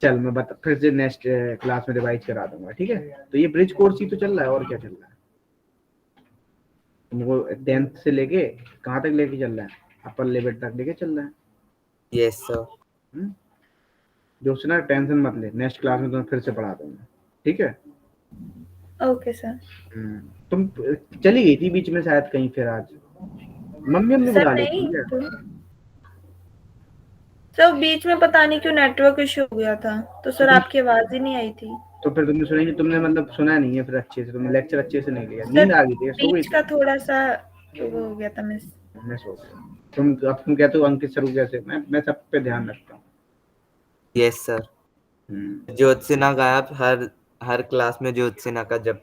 चल मैं बता, फिर से नेक्स्ट क्लास में रिवाइज करा दूंगा, ठीक है? तो ये ब्रिज कोर्स ही तो चल रहा है, और क्या चल रहा है? तुमको 10th से लेके कहाँ तक लेके चल रहा है, अपर लेवल तक लेके चल रहा है। Yes sir. ज्योत्सना टेंशन मत ले, नेक्स्ट क्लास में तुम्हें फिर से पढ़ा दूंगा, ठीक है? Okay sir. तुम चली गई थी बीच में शायद कहीं, फिर आज मम्मी सर बुला नहीं लेती है। सर बीच में पता नहीं क्यों नेटवर्क इशू हो गया था, तो सर आपकी आवाज ही नहीं आई थी। तो फिर तुमने सुना नहीं, तुमने मतलब सुना नहीं है फिर अच्छे से, तुमने लेक्चर अच्छे से नहीं लिया, सर नींद आ गई थी, सो गई बीच थी? का थोड़ा सा वो हो गया था मिस। मैं सो गया। तुम कहते हो अंकित सर कैसे, मैं सब पे ध्यान रखता हूँ। Yes sir. ज्योत्सना गायब, हर क्लास में ज्योत्सना का जब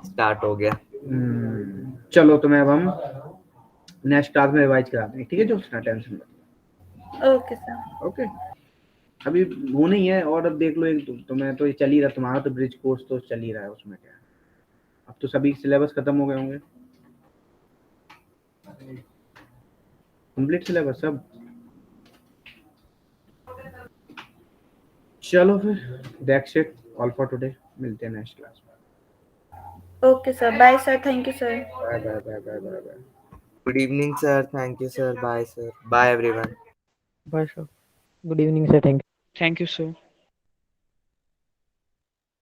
स्टार्ट हो गया। चलो तुम्हें अब हम नेक्स्ट क्लास में रिवाइज करा देंगे, ठीक है ज्योत्सना, टेंशन मत। Okay sir. ओके, अभी वो नहीं है, और अब देख लो एक तुम्हें तो ये चल ही रहा, तुम्हारा तो ब्रिज कोर्स तो चल ही रहा है, उसमें क्या है, अब तो सभी सिलेबस खत्म हो गए होंगे, कंप्लीट सिलेबस सब। चलो फिर that's it all for today, मिलते हैं नेक्स्ट क्लास में। Okay sir, bye sir, thank you sir. Bye bye bye bye bye bye. Good evening sir, thank you sir, bye sir, bye everyone. Bye sir. Good evening sir, thank thank you sir.